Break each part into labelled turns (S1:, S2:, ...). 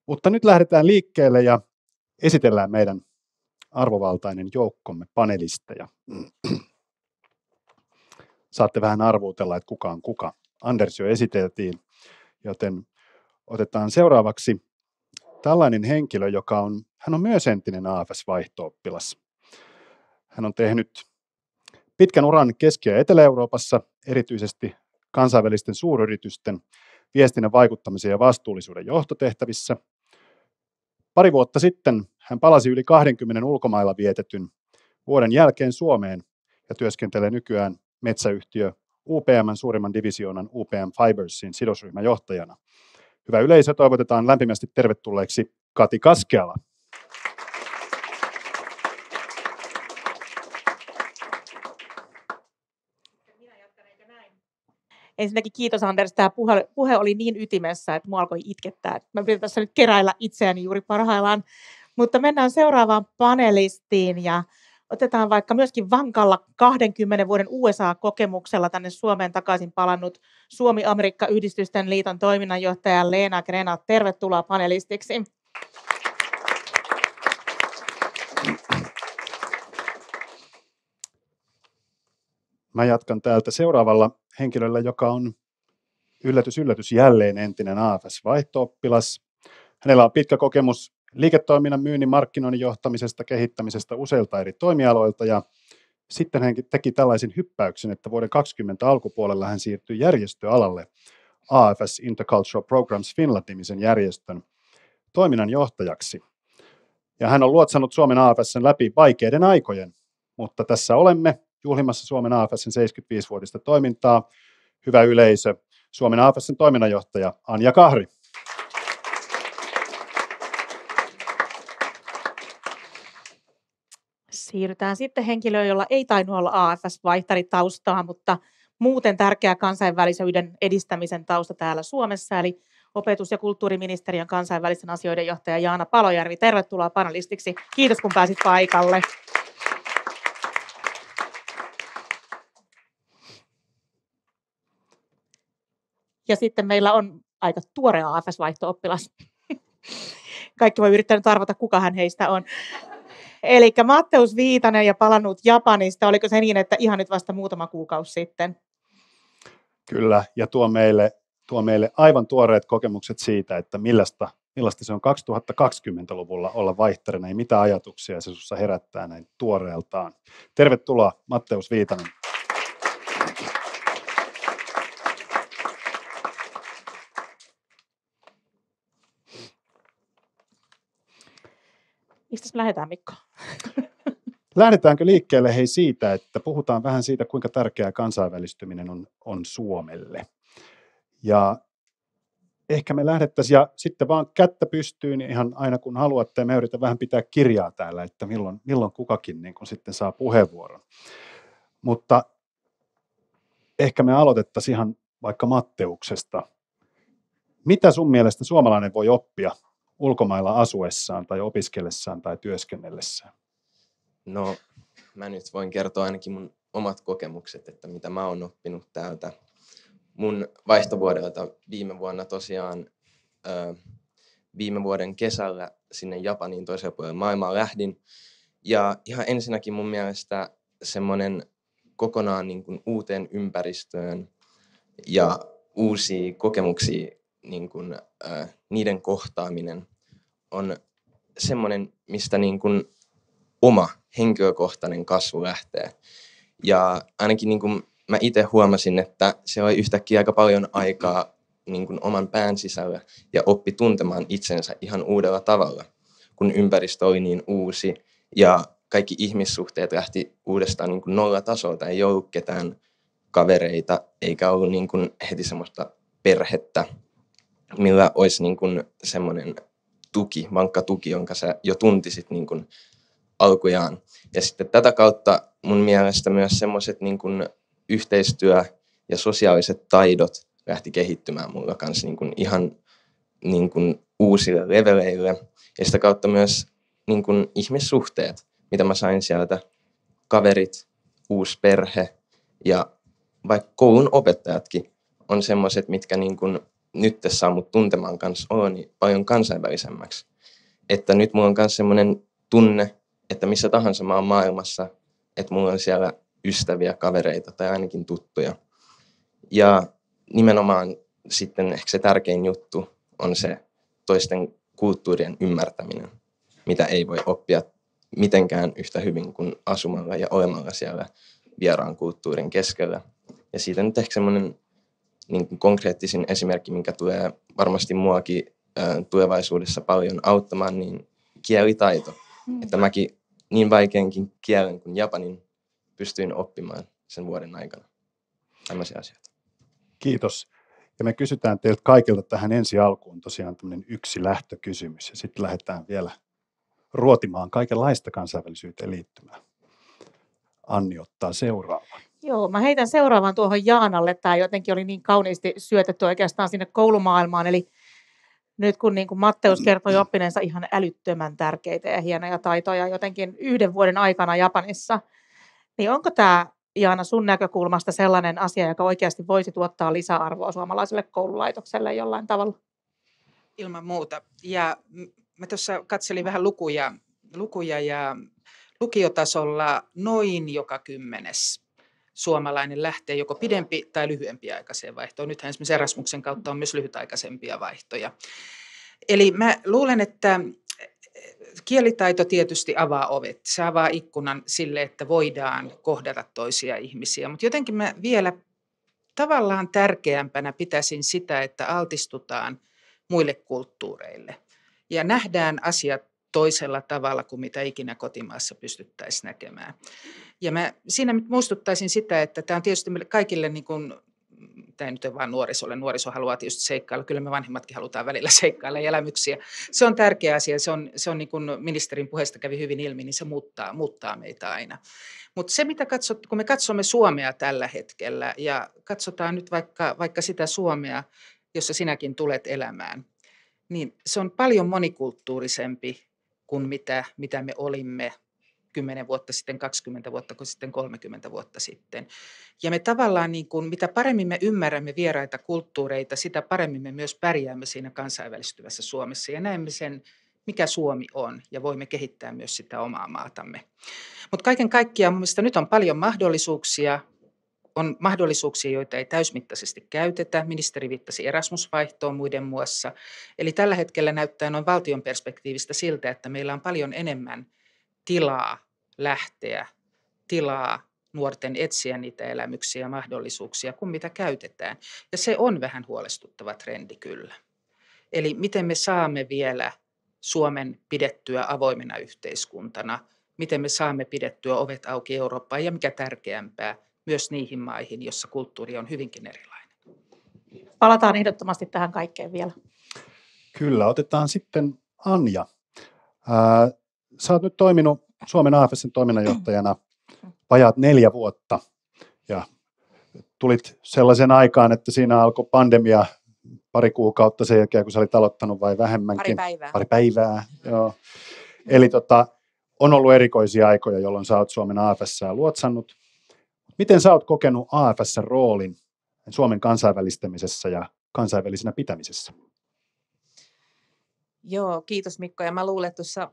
S1: Mutta nyt lähdetään liikkeelle ja esitellään meidän arvovaltainen joukkomme panelisteja. Saatte vähän arvuutella, että kuka on kuka. Anders jo esiteltiin, joten otetaan seuraavaksi tällainen henkilö, hän on myös entinen AFS-vaihto-oppilas. Hän on tehnyt pitkän uran Keski- ja Etelä-Euroopassa, erityisesti kansainvälisten suuryritysten viestinnän vaikuttamisen ja vastuullisuuden johtotehtävissä. Pari vuotta sitten hän palasi yli 20 ulkomailla vietetyn vuoden jälkeen Suomeen ja työskentelee nykyään metsäyhtiö UPM:n suurimman divisioonan UPM Fibersin sidosryhmäjohtajana. Hyvä yleisö, toivotetaan lämpimästi tervetulleeksi Kati Kaskeala.
S2: Ensinnäkin kiitos Anders, tämä puhe oli niin ytimessä, että minua alkoi itkettää. Mä yritän tässä nyt keräillä itseäni juuri parhaillaan, mutta mennään seuraavaan panelistiin ja otetaan vaikka myöskin vankalla 20 vuoden USA-kokemuksella tänne Suomeen takaisin palannut Suomi-Amerikka-yhdistysten liiton toiminnanjohtaja Leena Grena. Tervetuloa panelistiksi.
S1: Mä jatkan täältä seuraavalla henkilöllä, joka on yllätys jälleen entinen AFS-vaihto-oppilas. Hänellä on pitkä kokemus liiketoiminnan myynnin, markkinoinnin johtamisesta, kehittämisestä useilta eri toimialoilta ja sitten hän teki tällaisen hyppäyksen, että vuoden 2020 alkupuolella hän siirtyi järjestöalalle AFS Intercultural Programs Finland-nimisen järjestön toiminnanjohtajaksi. Ja hän on luotsannut Suomen AFS:n läpi vaikeiden aikojen, mutta tässä olemme juhlimassa Suomen AFS:n 75-vuotista toimintaa. Hyvä yleisö, Suomen AFS:n toiminnanjohtaja Anja Kahri.
S2: Siirrytään sitten henkilöön, jolla ei tainnut olla AFS-vaihtaritaustaa, mutta muuten tärkeä kansainvälisyyden edistämisen tausta täällä Suomessa, eli opetus- ja kulttuuriministeriön kansainvälisten asioiden johtaja Jaana Palojärvi. Tervetuloa panelistiksi. Kiitos, kun pääsit paikalle. Ja sitten meillä on aika tuore AFS-vaihto-oppilas. Kaikki voi yrittää nyt arvata, kuka hän heistä on. Eli Matteus Viitanen ja palannut Japanista. Oliko se niin, että ihan nyt vasta muutama kuukausi sitten?
S1: Kyllä, ja tuo meille aivan tuoreet kokemukset siitä, että millaista se on 2020-luvulla olla vaihtarina ja mitä ajatuksia se sinussa herättää näin tuoreeltaan. Tervetuloa, Matteus Viitanen.
S2: Mistä me lähdetään, Mikko?
S1: Lähdetäänkö liikkeelle siitä, että puhutaan vähän siitä, kuinka tärkeää kansainvälistyminen on Suomelle. Ja ehkä me lähdettäisiin, ja sitten vaan kättä pystyyn ihan aina kun haluatte, me yritän vähän pitää kirjaa täällä, että milloin kukakin niin kun sitten saa puheenvuoron. Mutta ehkä me aloitettaisiin ihan vaikka Matteuksesta. Mitä sun mielestä suomalainen voi oppia ulkomailla asuessaan tai opiskellessaan tai työskennellessään?
S3: No, mä nyt voin kertoa ainakin mun omat kokemukset, että mitä mä oon oppinut täältä. Mun vaihtovuodelta viime vuonna tosiaan, viime vuoden kesällä sinne Japaniin toiselle puolelle maailmaa lähdin. Ja ihan ensinnäkin mun mielestä semmoinen kokonaan niin kuin uuteen ympäristöön ja uusia kokemuksia, niin kuin, niiden kohtaaminen on semmoinen, mistä niin kuin oma henkilökohtainen kasvu lähtee. Ja ainakin niin kuin mä itse huomasin, että se oli yhtäkkiä aika paljon aikaa niin kuin oman pään sisällä ja oppi tuntemaan itsensä ihan uudella tavalla, kun ympäristö oli niin uusi ja kaikki ihmissuhteet lähti uudestaan niin kuin nollatasolta. Ei ollut ketään kavereita eikä ollut niin kuin heti semmoista perhettä, millä olisi niin kuin semmoinen tuki, vankka tuki, jonka sä jo tuntisit niin kuin alkujaan. Ja sitten tätä kautta mun mielestä myös semmoiset niin kuin yhteistyö- ja sosiaaliset taidot lähti kehittymään mulla kanssa niin kuin ihan niin kuin uusille leveleille. Ja sitä kautta myös niin kuin ihmissuhteet, mitä mä sain sieltä, kaverit, uusi perhe ja vaikka koulun opettajatkin on semmoiset, mitkä niin kuin nyt saa mut tuntemaan kans oloni paljon kansainvälisemmäksi. Että nyt mulla on myös semmoinen tunne, että missä tahansa mä oon maailmassa, että mulla on siellä ystäviä, kavereita tai ainakin tuttuja. Ja nimenomaan sitten ehkä se tärkein juttu on se toisten kulttuurien ymmärtäminen, mitä ei voi oppia mitenkään yhtä hyvin kuin asumalla ja olemalla siellä vieraan kulttuurin keskellä. Ja siitä nyt ehkä semmoinen niin konkreettisin esimerkki, minkä tulee varmasti muakin tulevaisuudessa paljon auttamaan, niin kielitaito. Että mäkin niin vaikeankin kielen kuin japanin pystyin oppimaan sen vuoden aikana. Tällaisia asioita.
S1: Kiitos. Ja me kysytään teiltä kaikilta tähän ensi alkuun tosiaan tämmöinen yksi lähtökysymys ja sitten lähdetään vielä ruotimaan kaikenlaista kansainvälisyyteen liittymään. Anni ottaa seuraavan.
S2: Joo, mä heitän seuraavan tuohon Jaanalle. Tämä jotenkin oli niin kauniisti syötetty oikeastaan sinne koulumaailmaan. Eli nyt kun niin kuin Matteus kertoi oppineensa ihan älyttömän tärkeitä ja hienoja taitoja jotenkin 1 vuoden aikana Japanissa, niin onko tämä, Jaana, sun näkökulmasta sellainen asia, joka oikeasti voisi tuottaa lisäarvoa suomalaiselle koululaitokselle jollain tavalla?
S4: Ilman muuta. Ja mä tuossa katselin vähän lukuja ja lukiotasolla noin joka 10. suomalainen lähtee joko pidempi tai lyhyempi aikaiseen vaihtoon. Nythän esimerkiksi Erasmuksen kautta on myös lyhytaikaisempia vaihtoja. Eli mä luulen, että kielitaito tietysti avaa ovet. Se avaa ikkunan sille, että voidaan kohdata toisia ihmisiä. Mutta jotenkin mä vielä tavallaan tärkeämpänä pitäisin sitä, että altistutaan muille kulttuureille ja nähdään asiat toisella tavalla kuin mitä ikinä kotimaassa pystyttäisiin näkemään. Ja mä siinä muistuttaisin sitä, että tämä on tietysti meille kaikille, niin kuin, tämä ei nyt ole vain nuorisolle, nuoriso haluaa tietysti seikkailla, kyllä me vanhemmatkin halutaan välillä seikkailla ja elämyksiä. Se on tärkeä asia, se on niin kuin ministerin puheesta kävi hyvin ilmi, niin se muuttaa meitä aina. Mutta se, mitä kun me katsomme Suomea tällä hetkellä ja katsotaan nyt vaikka sitä Suomea, jossa sinäkin tulet elämään, niin se on paljon monikulttuurisempi kuin mitä me olimme 10 vuotta sitten, 20 vuotta sitten, 30 vuotta sitten. Ja me tavallaan, niin kuin, mitä paremmin me ymmärrämme vieraita kulttuureita, sitä paremmin me myös pärjäämme siinä kansainvälistyvässä Suomessa ja näemme sen, mikä Suomi on, ja voimme kehittää myös sitä omaa maatamme. Mutta kaiken kaikkiaan mielestäni nyt on paljon mahdollisuuksia. On mahdollisuuksia, joita ei täysmittaisesti käytetä. Ministeri viittasi Erasmus-vaihtoon muiden muassa. Eli tällä hetkellä näyttää noin valtion perspektiivistä siltä, että meillä on paljon enemmän tilaa lähteä, tilaa nuorten etsiä niitä elämyksiä ja mahdollisuuksia kuin mitä käytetään. Ja se on vähän huolestuttava trendi kyllä. Eli miten me saamme vielä Suomen pidettyä avoimena yhteiskuntana, miten me saamme pidettyä ovet auki Eurooppaan ja mikä tärkeämpää, myös niihin maihin, jossa kulttuuri on hyvinkin erilainen.
S2: Palataan ehdottomasti tähän kaikkeen vielä.
S1: Kyllä, otetaan sitten Anja. Sä oot nyt toiminut Suomen AFS:n toiminnanjohtajana vajaat 4 vuotta ja tulit sellaisen aikaan, että siinä alkoi pandemia pari kuukautta sen jälkeen, kun sä olit aloittanut vai vähemmänkin. Pari päivää, joo. Eli on ollut erikoisia aikoja, jolloin sä oot Suomen AFS:ää luotsannut. Miten sä oot kokenut AFS:n roolin Suomen kansainvälistämisessä ja kansainvälisenä pitämisessä?
S5: Joo, kiitos Mikko. Ja mä luulen, että tuossa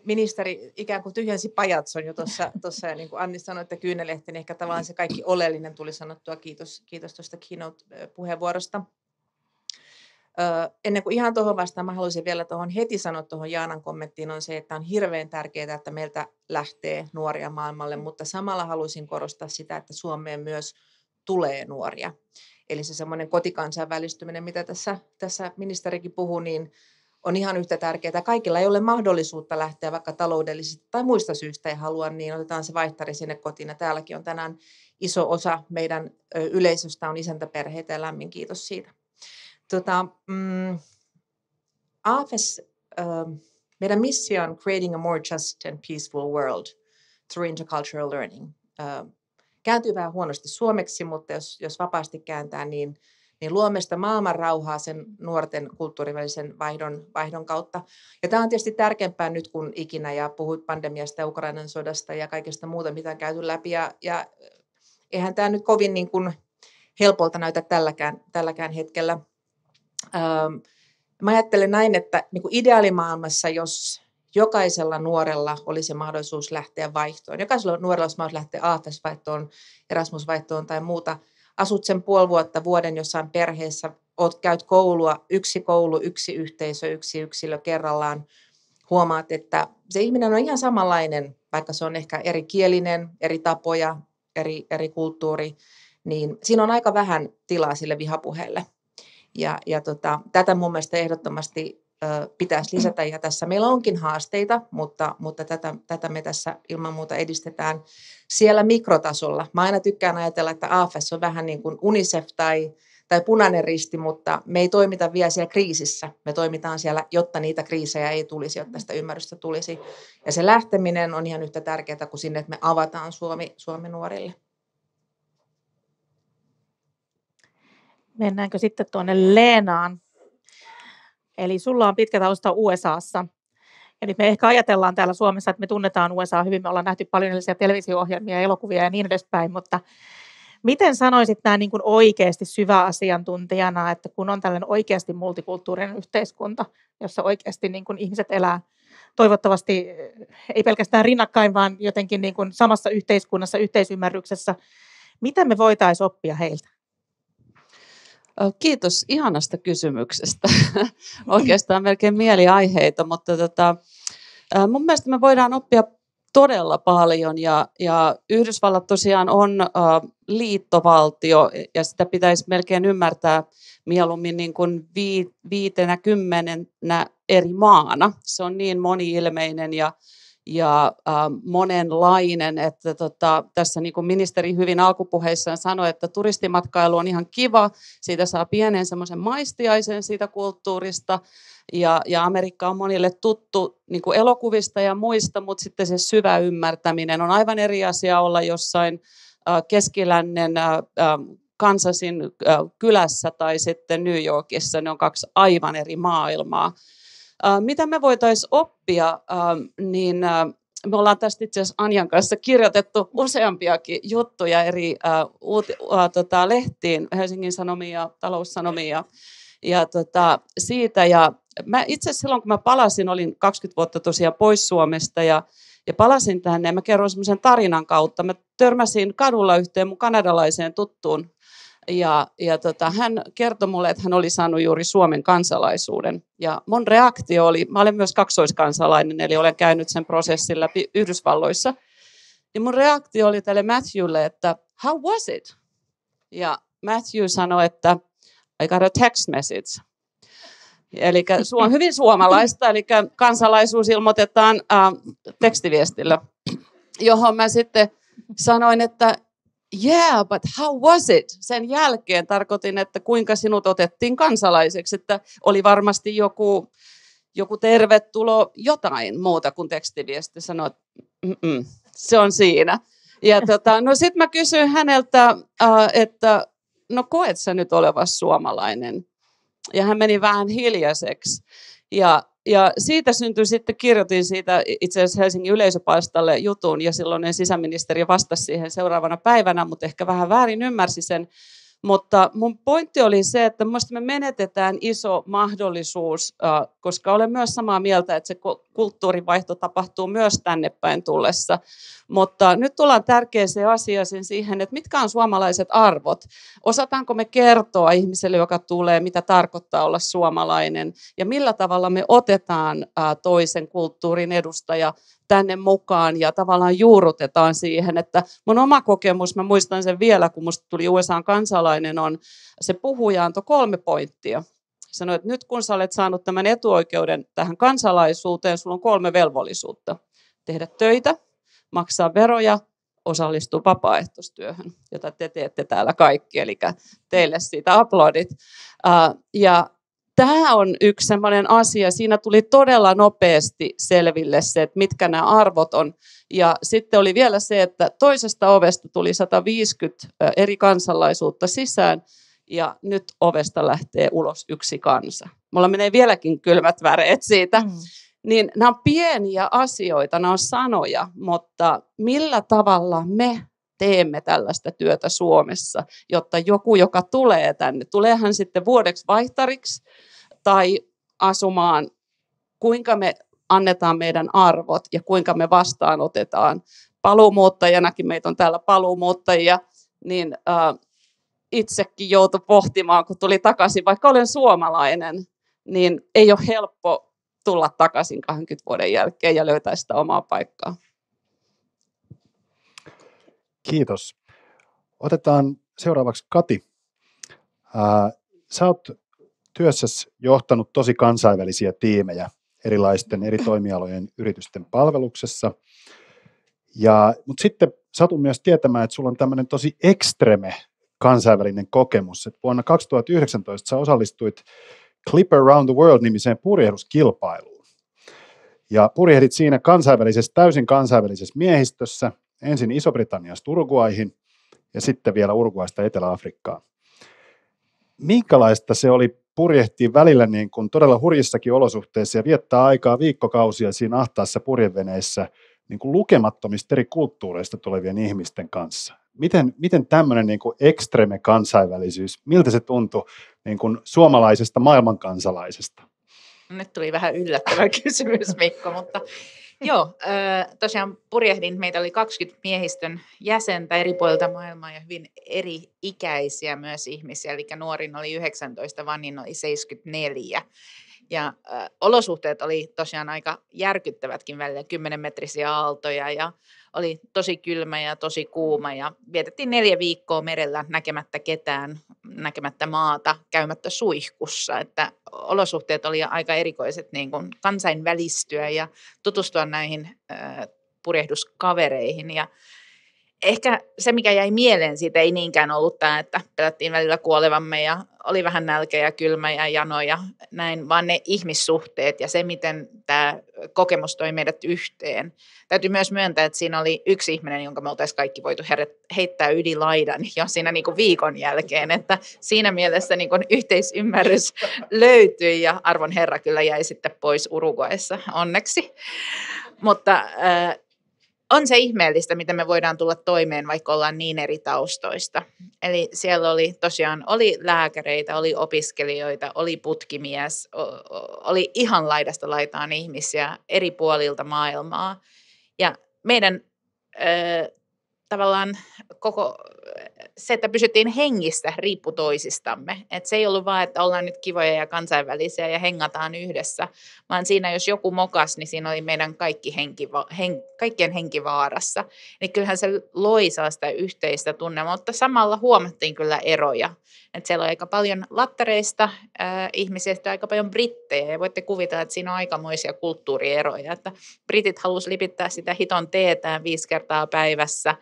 S5: ministeri ikään kuin tyhjensi pajatson jo tuossa ja niin kuin Anni sanoi, että kyynelehti, niin ehkä tavallaan se kaikki oleellinen tuli sanottua. Kiitos tuosta keynote-puheenvuorosta. Ennen kuin ihan tuohon vastaan, mä haluaisin vielä heti sanoa tuohon Jaanan kommenttiin on se, että on hirveän tärkeää, että meiltä lähtee nuoria maailmalle, mutta samalla haluaisin korostaa sitä, että Suomeen myös tulee nuoria. Eli se semmoinen kotikansainvälistyminen, mitä tässä ministerikin puhui, niin on ihan yhtä tärkeää. Kaikilla ei ole mahdollisuutta lähteä vaikka taloudellisista tai muista syistä ei halua, niin otetaan se vaihtari sinne kotiin. Ja täälläkin on tänään iso osa meidän yleisöstä on isäntäperheitä ja lämmin kiitos siitä. AFS, meidän missio on Creating a More Just and Peaceful World through Intercultural Learning. Kääntyy vähän huonosti suomeksi, mutta jos vapaasti kääntää, niin luomme sitä maailman rauhaa sen nuorten kulttuurivälisen vaihdon kautta. Ja tämä on tietysti tärkeämpää nyt kuin ikinä, ja puhuit pandemiasta ja Ukrainan sodasta ja kaikesta muuta, mitä on käyty läpi. Ja eihän tämä nyt kovin niin kuin helpolta näytä tälläkään hetkellä. Mä ajattelen näin, että niin kuin ideaalimaailmassa, jos jokaisella nuorella olisi mahdollisuus lähteä vaihtoon, jokaisella nuorella olisi mahdollisuus lähteä AFS-vaihtoon, Erasmus-vaihtoon tai muuta, asut sen puoli vuotta, vuoden jossain perheessä, käyt koulua, yksi yhteisö, yksi yksilö kerrallaan, huomaat, että se ihminen on ihan samanlainen, vaikka se on ehkä erikielinen, eri tapoja, eri kulttuuri, niin siinä on aika vähän tilaa sille vihapuheelle. Tätä mun mielestä ehdottomasti pitäisi lisätä, ja tässä meillä onkin haasteita, mutta tätä me tässä ilman muuta edistetään siellä mikrotasolla. Mä aina tykkään ajatella, että AFS on vähän niin kuin UNICEF tai Punainen Risti, mutta me ei toimita vielä siellä kriisissä. Me toimitaan siellä, jotta niitä kriisejä ei tulisi, jotta sitä ymmärrystä tulisi. Ja se lähteminen on ihan yhtä tärkeää kuin sinne, että me avataan Suomi nuorille.
S2: Mennäänkö sitten tuonne Leenaan? Eli sulla on pitkä tausta USAssa. Ja nyt me ehkä ajatellaan täällä Suomessa, että me tunnetaan USA hyvin. Me ollaan nähty paljon erilaisia televisio-ohjelmia, elokuvia ja niin edespäin. Mutta miten sanoisit nämä niin kuin oikeasti syväasiantuntijana, että kun on tällainen oikeasti multikulttuurinen yhteiskunta, jossa oikeasti niin kuin ihmiset elää toivottavasti ei pelkästään rinnakkain, vaan jotenkin niin kuin samassa yhteiskunnassa, yhteisymmärryksessä, mitä me voitaisiin oppia heiltä?
S6: Kiitos ihanasta kysymyksestä. Oikeastaan melkein mieliaiheita, mutta mun mielestä me voidaan oppia todella paljon ja Yhdysvallat tosiaan on liittovaltio ja sitä pitäisi melkein ymmärtää mieluummin niin kuin 50 eri maana. Se on niin moni-ilmeinen ja monenlainen, että tässä niin kuin ministeri hyvin alkupuheissaan sanoi, että turistimatkailu on ihan kiva, siitä saa pienen semmoisen maistiaisen siitä kulttuurista, ja Amerikka on monille tuttu niin kuin elokuvista ja muista, mutta sitten se syvä ymmärtäminen on aivan eri asia olla jossain keskilännen Kansasin kylässä tai sitten New Yorkissa, ne on kaksi aivan eri maailmaa. Mitä me voitaisiin oppia, niin me ollaan tästä itse asiassa Anjan kanssa kirjoitettu useampiakin juttuja eri lehtiin, Helsingin Sanomiin ja Taloussanomiin ja siitä. Ja mä itse asiassa silloin, kun mä palasin, olin 20 vuotta tosiaan pois Suomesta ja palasin tänne ja mä kerron semmoisen tarinan kautta. Mä törmäsin kadulla yhteen mun kanadalaiseen tuttuun ja hän kertoi mulle, että hän oli saanut juuri Suomen kansalaisuuden. Ja mun reaktio oli, mä olen myös kaksoiskansalainen, eli olen käynyt sen prosessin läpi Yhdysvalloissa. Ja mun reaktio oli tälle Matthewlle, että how was it? Ja Matthew sanoi, että I got a text message. Eli on hyvin suomalaista, eli kansalaisuus ilmoitetaan tekstiviestillä, johon mä sitten sanoin, että yeah, but how was it? Sen jälkeen tarkoitin, että kuinka sinut otettiin kansalaiseksi, että oli varmasti joku tervetulo, jotain muuta kuin tekstiviesti. Sanoin, että se on siinä. Ja no sitten mä kysyin häneltä, että no koet sä nyt olevasi suomalainen? Ja hän meni vähän hiljaiseksi. Ja siitä syntyi sitten, kirjoitin siitä itse asiassa Helsingin yleisöpalstalle jutun, ja silloinen sisäministeri vastasi siihen seuraavana päivänä, mutta ehkä vähän väärin ymmärsi sen. Mutta mun pointti oli se, että me menetetään iso mahdollisuus, koska olen myös samaa mieltä, että se kulttuurivaihto tapahtuu myös tänne päin tullessa. Mutta nyt tullaan tärkeäseen asiaan siihen, että mitkä on suomalaiset arvot. Osataanko me kertoa ihmiselle, joka tulee, mitä tarkoittaa olla suomalainen ja millä tavalla me otetaan toisen kulttuurin edustaja tänne mukaan ja tavallaan juurrutetaan siihen, että mun oma kokemus, mä muistan sen vielä, kun musta tuli USA:n kansalainen, on se puhuja antoi 3 pointtia. Sanoi, että nyt kun sä olet saanut tämän etuoikeuden tähän kansalaisuuteen, sulla on 3 velvollisuutta. Tehdä töitä, maksaa veroja, osallistua vapaaehtoistyöhön, jota te teette täällä kaikki, eli teille siitä aplodit. Ja tämä on yksi sellainen asia, siinä tuli todella nopeasti selville se, että mitkä nämä arvot on. Ja sitten oli vielä se, että toisesta ovesta tuli 150 eri kansalaisuutta sisään, ja nyt ovesta lähtee ulos yksi kansa. Mulla menee vieläkin kylmät väreet siitä. Niin nämä on pieniä asioita, nämä on sanoja, mutta millä tavalla me teemme tällaista työtä Suomessa, jotta joku, joka tulee tänne, tulee hän sitten vuodeksi vaihtariksi tai asumaan, kuinka me annetaan meidän arvot ja kuinka me vastaanotetaan. Paluumuuttajanakin, meitä on täällä paluumuuttajia, niin itsekin joutui pohtimaan, kun tuli takaisin, vaikka olen suomalainen, niin ei ole helppo tulla takaisin 20 vuoden jälkeen ja löytää sitä omaa paikkaa.
S1: Kiitos. Otetaan seuraavaksi Kati. Sä oot työssäsi johtanut tosi kansainvälisiä tiimejä erilaisten eri toimialojen yritysten palveluksessa. Mutta sitten satun myös tietämään, että sulla on tämmöinen tosi ekstreme kansainvälinen kokemus. Et vuonna 2019 sä osallistuit Clip Around the World-nimiseen purjehduskilpailuun. Ja purjehdit siinä täysin kansainvälisessä miehistössä, ensin Iso-Britanniasta Uruguayhin ja sitten vielä Uruguaysta Etelä-Afrikkaan. Minkälaista se oli purjehtia välillä niin kuin todella hurjissakin olosuhteissa ja viettää aikaa viikkokausia siinä ahtaassa purjeveneessä niin kuin lukemattomista eri kulttuureista tulevien ihmisten kanssa? Miten tämmöinen niin kuin ekstreme kansainvälisyys, miltä se tuntui niin kuin suomalaisesta maailmankansalaisesta?
S7: Nyt tuli vähän yllättävä kysymys, Mikko, mutta joo, tosiaan purjehdin, meitä oli 20 miehistön jäsentä eri puolilta maailmaa ja hyvin eri-ikäisiä myös ihmisiä, eli nuorin oli 19, vanhin oli 74. Ja olosuhteet oli tosiaan aika järkyttävätkin välillä, 10-metrisiä aaltoja ja oli tosi kylmä ja tosi kuuma ja vietettiin 4 viikkoa merellä näkemättä ketään, näkemättä maata, käymättä suihkussa, että olosuhteet oli aika erikoiset niin kuin kansainvälistyä ja tutustua näihin purjehduskavereihin ja ehkä se, mikä jäi mieleen siitä, ei niinkään ollut tämä, että pelättiin välillä kuolevamme ja oli vähän nälkä ja kylmä ja jano ja näin, vaan ne ihmissuhteet ja se, miten tämä kokemus toi meidät yhteen. Täytyy myös myöntää, että siinä oli yksi ihminen, jonka me oltaisiin kaikki voitu heittää yli laidan jo siinä niin kuin viikon jälkeen, että siinä mielessä niin kuin yhteisymmärrys löytyi ja arvon herra kyllä jäi sitten pois Uruguayssa onneksi, mutta on se ihmeellistä, miten me voidaan tulla toimeen, vaikka ollaan niin eri taustoista. Eli siellä oli lääkäreitä, oli opiskelijoita, oli putkimies, oli ihan laidasta laitaan ihmisiä eri puolilta maailmaa. Ja meidän tavallaan koko se, että pysyttiin hengissä, riippui toisistamme. Et se ei ollut vaan, että ollaan nyt kivoja ja kansainvälisiä ja hengataan yhdessä, vaan siinä jos joku mokas, niin siinä oli meidän kaikkien henki vaarassa. Eli kyllähän se loi sitä yhteistä tunnelmaa, mutta samalla huomattiin kyllä eroja. Et siellä on aika paljon lattareista ihmisiä, aika paljon brittejä ja voitte kuvitella, että siinä on aikamoisia kulttuurieroja. Että britit halusi lipittää sitä hiton teetään 5 kertaa päivässä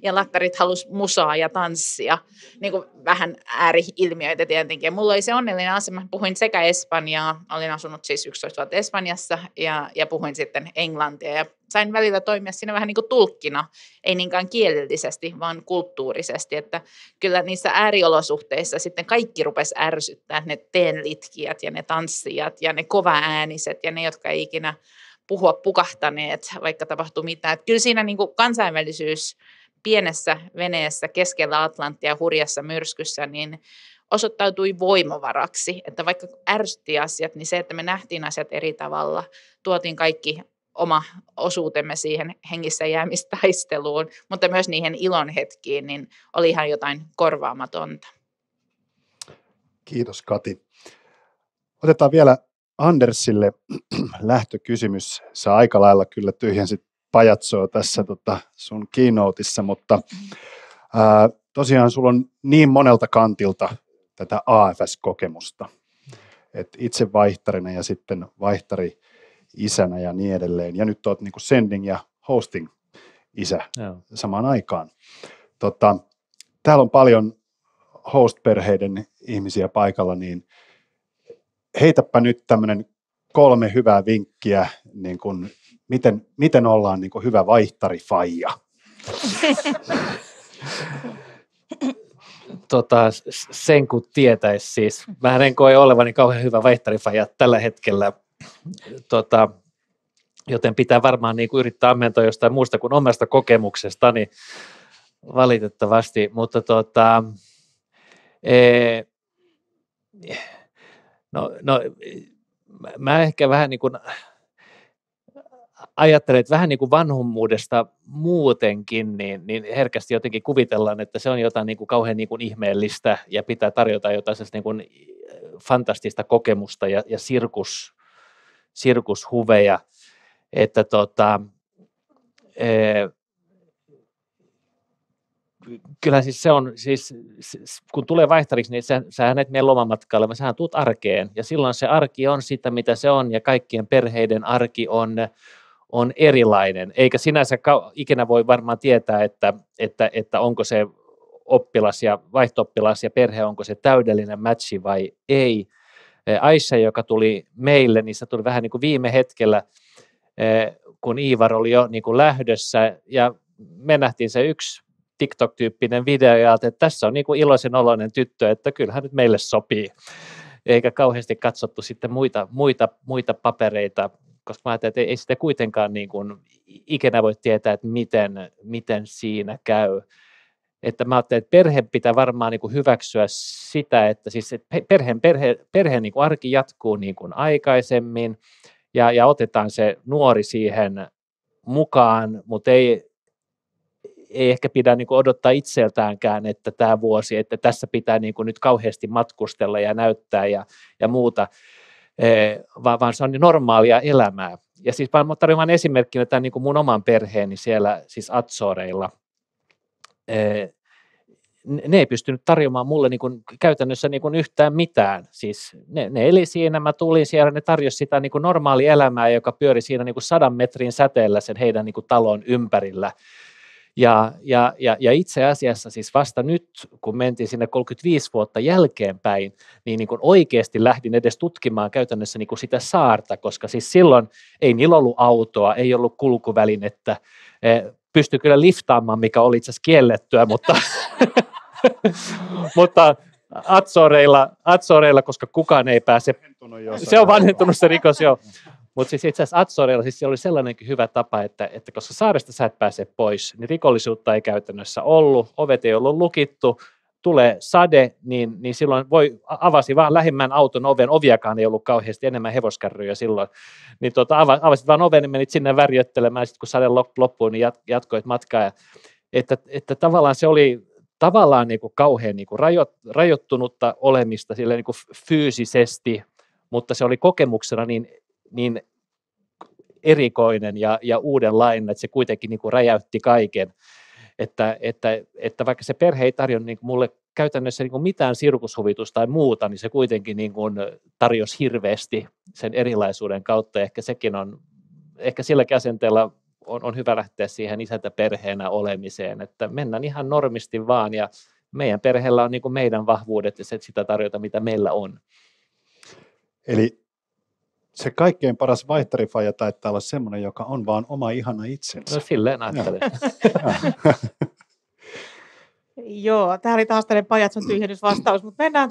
S7: ja lattarit halusi musaa ja tanssia, niin kuin vähän ääri-ilmiöitä tietenkin. Ja mulla oli se onnellinen asema, puhuin sekä espanjaa, olin asunut siis 11 vuotta Espanjassa ja puhuin sitten englantia ja sain välillä toimia siinä vähän niin kuin tulkkina, ei niinkään kielellisesti, vaan kulttuurisesti, että kyllä niissä ääriolosuhteissa sitten kaikki rupesi ärsyttää, ne teenlitkijät ja ne tanssijat ja ne kovaääniset ja ne, jotka ei ikinä puhua pukahtaneet, vaikka tapahtui mitään. Että kyllä siinä niin kuin kansainvälisyys pienessä veneessä keskellä Atlanttia hurjassa myrskyssä, niin osoittautui voimavaraksi, että vaikka ärsytti asiat, niin se, että me nähtiin asiat eri tavalla, tuotiin kaikki oma osuutemme siihen hengissä jäämistaisteluun, mutta myös niihin ilon hetkiin, niin oli ihan jotain korvaamatonta.
S1: Kiitos Kati. Otetaan vielä Andersille lähtökysymys. Sä aika lailla kyllä tyhjensit pajatsoa tässä sun keynoteissa, mutta tosiaan sulla on niin monelta kantilta tätä AFS-kokemusta, että itse vaihtarina ja sitten vaihtari-isänä ja niin edelleen, ja nyt olet niin kuin sending ja hosting isä samaan aikaan. Täällä on paljon host-perheiden ihmisiä paikalla, niin heitäpä nyt tämmöinen 3 hyvää vinkkiä, niin kuin miten ollaan niin kuin hyvä vaihtarifaija.
S8: Sen kun tietäisi siis. Mä en koe olevani kauhean hyvä vaihtarifaija tällä hetkellä, joten pitää varmaan niin kuin yrittää ammentaa jostain muusta kuin omasta kokemuksestani. valitettavasti, mutta no, mä ehkä vähän niin kuin ajattelen, että vähän niin kuin vanhemmuudesta muutenkin, niin herkästi jotenkin kuvitellaan, että se on jotain niin kuin kauhean niin kuin ihmeellistä ja pitää tarjota jotain niin kuin fantastista kokemusta ja sirkushuveja, että kyllä siis se on, siis, kun tulee vaihtariksi, niin sähän et mene lomamatkalle, vaan sähän tuut arkeen, ja silloin se arki on sitä, mitä se on, ja kaikkien perheiden arki on erilainen, eikä sinänsä ikinä voi varmaan tietää, että onko se oppilas ja vaihto-oppilas ja perhe, onko se täydellinen matchi vai ei. Aisha, joka tuli meille, niin se tuli vähän niin kuin viime hetkellä, kun Iivar oli jo niin kuin lähdössä, ja me nähtiin se yksi TikTok-tyyppinen video, ja että tässä on niin kuin iloisen oloinen tyttö, että kyllähän nyt meille sopii, eikä kauheasti katsottu sitten muita papereita, koska mä ajattelin, että ei sitä kuitenkaan niin kuin ikinä voi tietää, että miten siinä käy. Että mä ajattelin, että perheen pitää varmaan niin kuin hyväksyä sitä, että siis perheen niin kuin arki jatkuu niin kuin aikaisemmin, ja otetaan se nuori siihen mukaan, mutta ei ehkä pidä niin kuin odottaa itseltäänkään, että tämä vuosi, että tässä pitää niin kuin nyt kauheasti matkustella ja näyttää ja muuta, vaan se on normaalia elämää. Ja siis mä tarjoan esimerkkinä tämän niin kuin mun oman perheeni siellä siis Azoreilla. Ne ei pystynyt tarjoamaan mulle niin kuin käytännössä niin kuin yhtään mitään. Siis ne eli siinä, mä tulin siellä, ne tarjosi sitä niin kuin normaalia elämää, joka pyöri siinä niin kuin 100 metrin säteellä sen heidän niin kuin talon ympärillä. Ja itse asiassa siis vasta nyt, kun mentiin sinne 35 vuotta jälkeenpäin, niin kuin oikeasti lähdin edes tutkimaan käytännössä niin kuin sitä saarta, koska siis silloin ei niillä ollut autoa, ei ollut kulkuvälinettä, pystyi kyllä liftaamaan, mikä oli itse asiassa kiellettyä, mutta Azoreilla, koska kukaan ei pääse, se on vanhentunut se rikos jo. Mutta siis itse asiassa Azoreilla siis oli sellainenkin hyvä tapa, että koska saaresta sä et pääse pois, niin rikollisuutta ei käytännössä ollut, ovet ei ollut lukittu, tulee sade, niin silloin avasi vaan lähimmän auton oven, oviakaan ei ollut kauheasti, enemmän hevoskärryjä silloin, niin avasit vaan oven, niin menit sinne värjöttelemään, sitten kun sade loppui, niin jatkoit matkaa, että tavallaan se oli tavallaan niin kuin kauhean niin kuin rajoittunutta olemista sille niin kuin fyysisesti, mutta se oli kokemuksena niin erikoinen ja uudenlainen, että se kuitenkin niin kuin räjäytti kaiken, että vaikka se perhe ei tarjonnut niin kuin mulle käytännössä niin kuin mitään sirkushuvitusta tai muuta, niin se kuitenkin niin kuin tarjosi hirveästi sen erilaisuuden kautta, ja ehkä silläkin asenteella on hyvä lähteä siihen isäntäperheenä olemiseen, että mennään ihan normisti vaan, ja meidän perheellä on niin kuin meidän vahvuudet ja sitä tarjota, mitä meillä on.
S1: Eli se kaikkein paras vaihtarifaija taitaa olla semmoinen, joka on vaan oma ihana itsensä.
S8: No silleen ajattelen.
S2: Joo, tämä oli taas tällainen pajatson tyhjennysvastaus, mutta mennään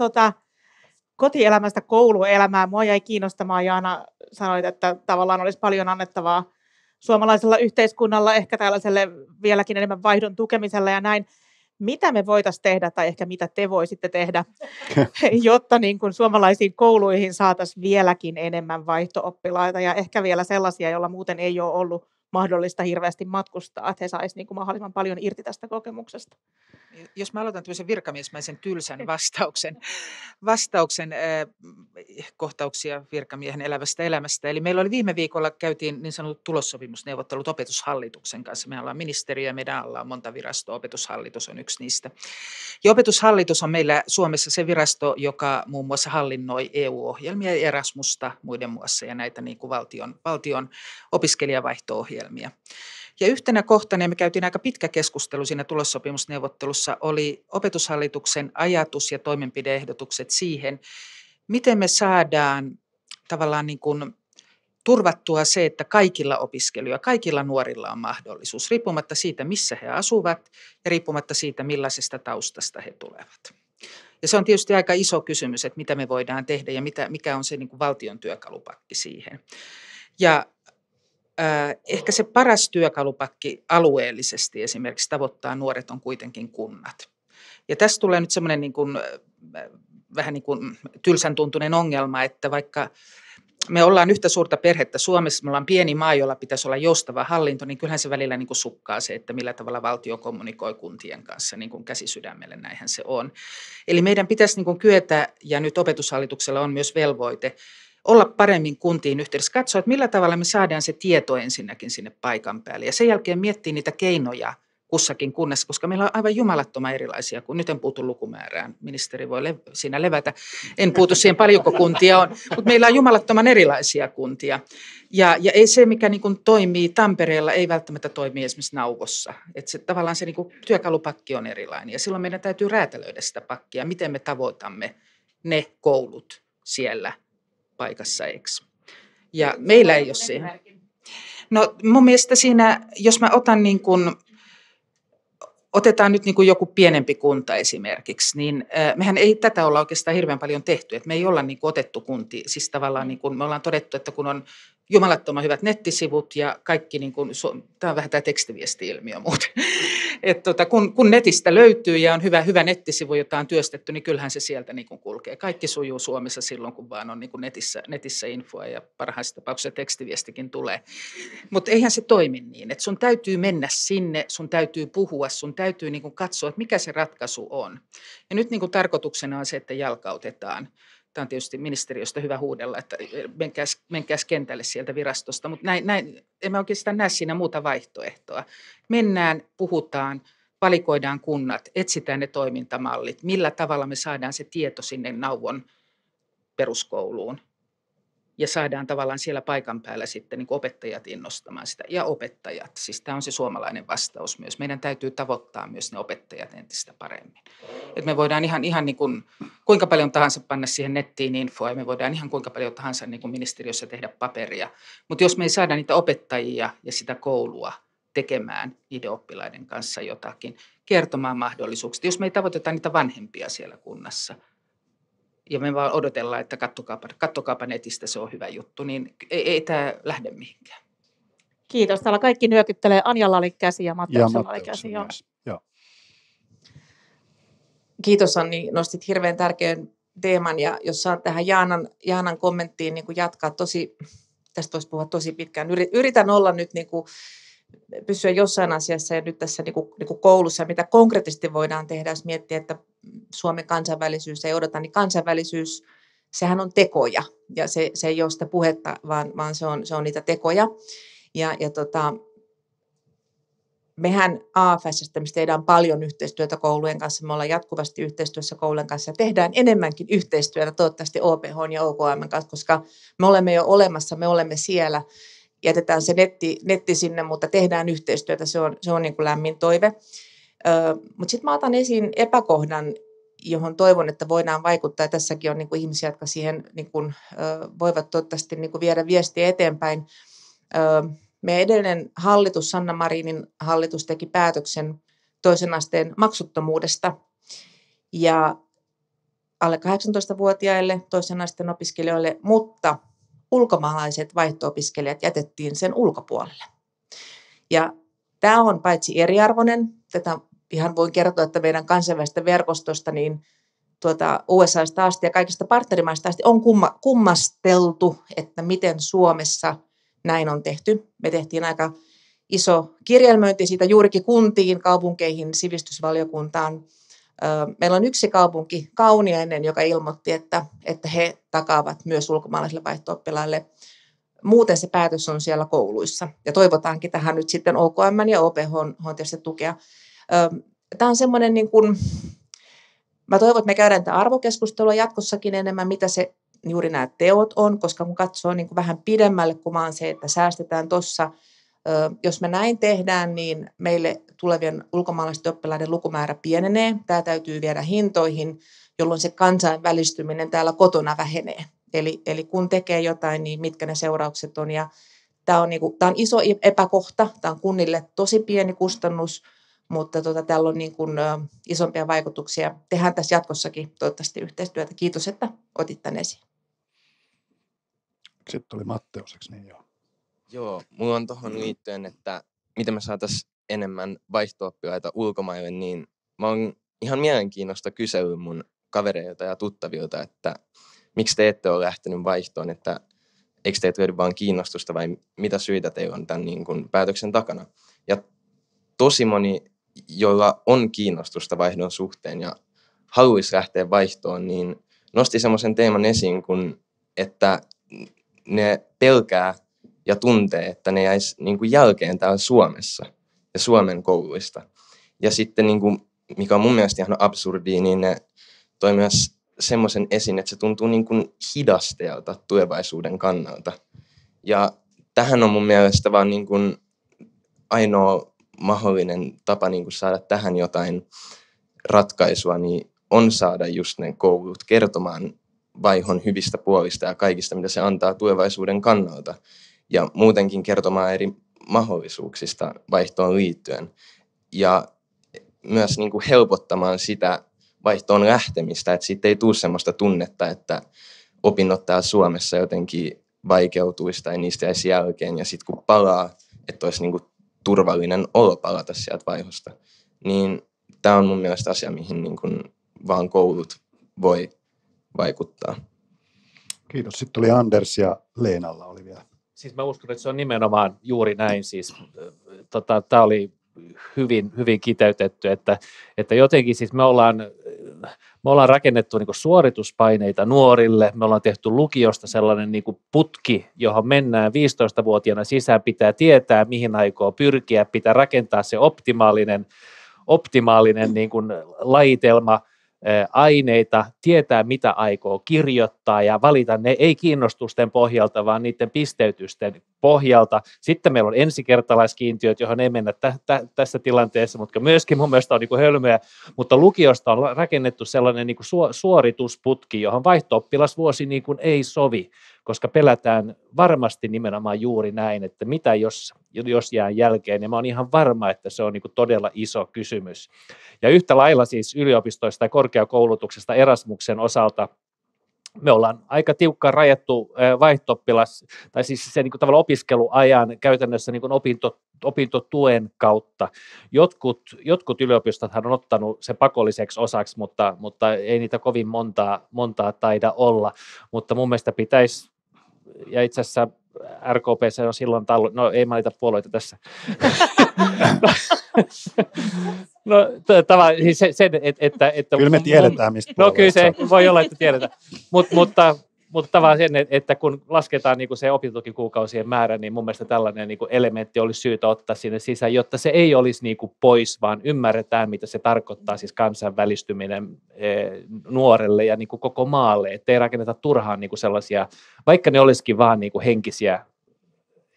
S2: kotielämästä kouluelämään. Mua jäi kiinnostamaan, Jaana, sanoit, että tavallaan olisi paljon annettavaa suomalaisella yhteiskunnalla, ehkä tällaiselle vieläkin enemmän vaihdon tukemisella ja näin. Mitä me voitaisiin tehdä, tai ehkä mitä te voisitte tehdä, jotta niin kuin suomalaisiin kouluihin saataisiin vieläkin enemmän vaihto-oppilaita ja ehkä vielä sellaisia, joilla muuten ei ole ollut mahdollista hirveästi matkustaa, että he saisivat niin kuin mahdollisimman paljon irti tästä kokemuksesta.
S4: Jos mä aloitan tämmöisen virkamiesmäisen tylsän vastauksen kohtauksia virkamiehen elävästä elämästä. Eli meillä oli viime viikolla, käytiin niin sanotut tulossopimusneuvottelut Opetushallituksen kanssa. Me ollaan ministeriö ja meidän alla on monta virastoa, Opetushallitus on yksi niistä. Ja Opetushallitus on meillä Suomessa se virasto, joka muun muassa hallinnoi EU-ohjelmia ja Erasmusta muiden muassa ja näitä niin kuin valtion opiskelijavaihto-ohjelmia. Ja yhtenä kohtana, ja me käytiin aika pitkä keskustelu siinä tulossopimusneuvottelussa, oli Opetushallituksen ajatus ja toimenpideehdotukset siihen, miten me saadaan tavallaan niin kuin turvattua se, että kaikilla opiskelijoilla, kaikilla nuorilla on mahdollisuus, riippumatta siitä, missä he asuvat ja riippumatta siitä, millaisesta taustasta he tulevat. Ja se on tietysti aika iso kysymys, että mitä me voidaan tehdä ja mikä on se niin kuin valtion työkalupakki siihen. Ja Ehkä se paras työkalupakki alueellisesti esimerkiksi tavoittaa nuoret on kuitenkin kunnat. Ja tässä tulee nyt semmoinen niin kuin, vähän niin kuin tylsän tuntunen ongelma, että vaikka me ollaan yhtä suurta perhettä Suomessa, me ollaan pieni maa, jolla pitäisi olla joustava hallinto, niin kyllähän se välillä niin kuin sukkaa se, että millä tavalla valtio kommunikoi kuntien kanssa, niin kuin käsi sydämelle, näinhän se on. Eli meidän pitäisi niin kuin kyetä, ja nyt opetushallituksella on myös velvoite, olla paremmin kuntiin yhteydessä, katsoa, että millä tavalla me saadaan se tieto ensinnäkin sinne paikan päälle, ja sen jälkeen miettiä niitä keinoja kussakin kunnassa, koska meillä on aivan jumalattoman erilaisia, kun nyt en puutu lukumäärään, ministeri voi siinä levätä, en puutu siihen paljonko kuntia on, mutta meillä on jumalattoman erilaisia kuntia. Ja ei se, mikä niin kuin toimii Tampereella, ei välttämättä toimi esimerkiksi Nauvossa. Että se, tavallaan se niin kuin työkalupakki on erilainen, ja silloin meidän täytyy räätälöidä sitä pakkia, miten me tavoitamme ne koulut siellä paikassa X. Ja meillä ei ole siihen. No mun mielestä siinä, jos mä otan niin kuin, otetaan nyt niin kuin joku pienempi kunta esimerkiksi, niin mehän ei tätä olla oikeastaan hirveän paljon tehty, että me ei olla niin kuin otettu kunti, siis tavallaan niin kuin me ollaan todettu, että kun on jumalattoman hyvät nettisivut ja kaikki, niin kuin, tämä on vähän tämä tekstiviesti-ilmiö muuten, että kun netistä löytyy ja on hyvä nettisivu, jota on työstetty, niin kyllähän se sieltä niin kuin kulkee. Kaikki sujuu Suomessa silloin, kun vaan on niin kuin netissä infoa ja parhaassa tapauksessa tekstiviestikin tulee. Mutta eihän se toimi niin, että sun täytyy mennä sinne, sun täytyy puhua, sun täytyy niin kuin katsoa, että mikä se ratkaisu on. Ja nyt niin kuin tarkoituksena on se, että jalkautetaan. Tämä on tietysti ministeriöstä hyvä huudella, että menkääs kentälle sieltä virastosta, mutta näin, emme oikeastaan näe siinä muuta vaihtoehtoa. Mennään, puhutaan, valikoidaan kunnat, etsitään ne toimintamallit, millä tavalla me saadaan se tieto sinne Nauvon peruskouluun. Ja saadaan tavallaan siellä paikan päällä sitten niin kuin opettajat innostamaan sitä. Ja opettajat, siis tämä on se suomalainen vastaus myös. Meidän täytyy tavoittaa myös ne opettajat entistä paremmin. Et me voidaan ihan niin kuin, kuinka paljon tahansa panna siihen nettiin infoa, ja me voidaan ihan kuinka paljon tahansa niin kuin ministeriössä tehdä paperia. Mutta jos me ei saada niitä opettajia ja sitä koulua tekemään niiden oppilaiden kanssa jotakin, kertomaan mahdollisuuksista, jos me ei tavoiteta niitä vanhempia siellä kunnassa, ja me vaan odotellaan, että kattokaapa netistä, se on hyvä juttu, niin ei tämä lähde mihinkään.
S2: Kiitos. Täällä kaikki nyökyttelee. Anjalla oli käsi ja Matteuksella oli käsi.
S1: Joo.
S5: Kiitos Anni, nostit hirveän tärkeän teeman, ja jos saan tähän Jaanan kommenttiin niin kuin jatkaa tästä voisi puhua tosi pitkään. Yritän olla nyt niin kuin, pysyä jossain asiassa ja nyt tässä niin kuin koulussa, mitä konkreettisesti voidaan tehdä, jos miettii, että Suomen kansainvälisyys ei odota, niin kansainvälisyys, sehän on tekoja, ja se ei ole sitä puhetta, vaan se on niitä tekoja. Mehän AFS:stä tehdään paljon yhteistyötä koulujen kanssa, me ollaan jatkuvasti yhteistyössä koulujen kanssa ja tehdään enemmänkin yhteistyötä toivottavasti OPH ja OKM kanssa, koska me olemme jo olemassa, me olemme siellä, jätetään se netti sinne, mutta tehdään yhteistyötä, se on niin kuin lämmin toive. Mutta sitten mä otan esiin epäkohdan, johon toivon, että voidaan vaikuttaa, ja tässäkin on niin kuin ihmisiä, jotka siihen niin kuin, voivat toivottavasti niin kuin viedä viestiä eteenpäin. Meidän edellinen hallitus, Sanna Marinin hallitus, teki päätöksen toisen asteen maksuttomuudesta, ja alle 18-vuotiaille toisen asteen opiskelijoille, mutta ulkomaalaiset vaihto-opiskelijat jätettiin sen ulkopuolelle. Ja tämä on paitsi eriarvoinen, tätä ihan voin kertoa, että meidän kansainvälisestä verkostosta niin USAsta asti ja kaikista partnerimaista asti on kummasteltu, että miten Suomessa näin on tehty. Me tehtiin aika iso kirjelmöinti siitä juurikin kuntiin, kaupunkeihin, sivistysvaliokuntaan. Meillä on yksi kaupunki, Kauniainen, joka ilmoitti, että he takaavat myös ulkomaalaisille vaihto-oppilaille. Muuten se päätös on siellä kouluissa. Ja toivotaankin tähän nyt sitten OKM ja OPH on tietysti tukea. Tämä on semmoinen, niin kuin, mä toivon, että me käydään tätä arvokeskustelua jatkossakin enemmän, mitä se juuri nämä teot on, koska kun katsoo niin kuin vähän pidemmälle, kun vaan se, että säästetään tuossa. Jos me näin tehdään, niin meille tulevien ulkomaalaisten oppilaiden lukumäärä pienenee. Tämä täytyy viedä hintoihin, jolloin se kansainvälistyminen täällä kotona vähenee. Eli kun tekee jotain, niin mitkä ne seuraukset on. Ja tämä on iso epäkohta. Tämä on kunnille tosi pieni kustannus, mutta täällä on niin kuin, isompia vaikutuksia. Tehdään tässä jatkossakin toivottavasti yhteistyötä. Kiitos, että otit tämän esiin.
S1: Sitten tuli Matteuseksi, niin joo.
S3: Joo, mulla on tuohon liittyen, että miten me saataisiin enemmän vaihto-oppilaita ulkomaille, niin mä oon ihan mielenkiinnosta kysellyt mun kavereilta ja tuttavilta, että miksi te ette ole lähtenyt vaihtoon, että eikö teitä löydy vaan kiinnostusta vai mitä syitä teillä on tämän niin kuin päätöksen takana. Ja tosi moni, joilla on kiinnostusta vaihdon suhteen ja haluaisi lähteä vaihtoon, niin nosti semmoisen teeman esiin, kun, että ne pelkää ja tuntee, että ne jäisi niin kuin jälkeen täällä Suomessa ja Suomen kouluista. Ja sitten, niin kuin, mikä on mun mielestä ihan absurdia, niin ne toi myös semmoisen esiin, että se tuntuu niin kuin hidasteelta tulevaisuuden kannalta. Ja tähän on mun mielestä vaan niin kuin ainoa mahdollinen tapa niin kuin saada tähän jotain ratkaisua, niin on saada just ne koulut kertomaan vaihon hyvistä puolista ja kaikista, mitä se antaa tulevaisuuden kannalta. Ja muutenkin kertomaan eri mahdollisuuksista vaihtoon liittyen. Ja myös niin kuin helpottamaan sitä vaihtoon lähtemistä, että siitä ei tule sellaista tunnetta, että opinnot täällä Suomessa jotenkin vaikeutuisi tai niistä jäisi jälkeen. Ja sitten kun palaa, että olisi niin kuin turvallinen olo palata sieltä vaihosta, niin tämä on mun mielestä asia, mihin niin kuin vaan koulut voi vaikuttaa.
S1: Kiitos. Sitten tuli Anders ja Leenalla oli vielä.
S8: Siis mä uskon, että se on nimenomaan juuri näin. Siis, tämä oli hyvin kiteytetty, että jotenkin siis me ollaan rakennettu niin kuin suorituspaineita nuorille, me ollaan tehty lukiosta sellainen niin kuin putki, johon mennään 15-vuotiaana sisään, pitää tietää, mihin aikoo pyrkiä, pitää rakentaa se optimaalinen niin kuin lajitelma, aineita, tietää mitä aikoo kirjoittaa ja valita ne ei kiinnostusten pohjalta, vaan niiden pisteytysten pohjalta. Sitten meillä on ensikertalaiskiintiöt, johon ei mennä tässä tilanteessa, mutta myöskin mun mielestä on niin kuin hölmöä, mutta lukiosta on rakennettu sellainen niin kuin suoritusputki, johon vaihto-oppilasvuosi niin kuin ei sovi, koska pelätään varmasti nimenomaan juuri näin, että mitä jos jää jälkeen, ja mä oon ihan varma, että se on niin kuin todella iso kysymys. Ja yhtä lailla siis yliopistoista ja korkeakoulutuksesta Erasmuksen osalta me ollaan aika tiukkaan rajattu vaihto-oppilas, tai siis se niin kuin tavallaan opiskeluajan käytännössä niin kuin opintotuen kautta. Jotkut yliopistothan on ottanut se pakolliseksi osaksi, mutta ei niitä kovin montaa taida olla, mutta mun mielestä pitäisi, ja itse asiassa RKP:ssä on silloin no ei mainita puolueita tässä. Siis että
S1: kyllä me tiedetään, mistä
S8: no kyllä se voi olla, että tiedetään, mutta tavallaan sen, että kun lasketaan niin kuin se opintotukikuukausien määrä, niin mun mielestä tällainen niin kuin elementti olisi syytä ottaa sinne sisään, jotta se ei olisi niin kuin pois, vaan ymmärretään, mitä se tarkoittaa, siis kansainvälistyminen nuorelle ja niin kuin koko maalle, ettei rakenneta turhaan niin kuin sellaisia, vaikka ne olisikin vaan niin kuin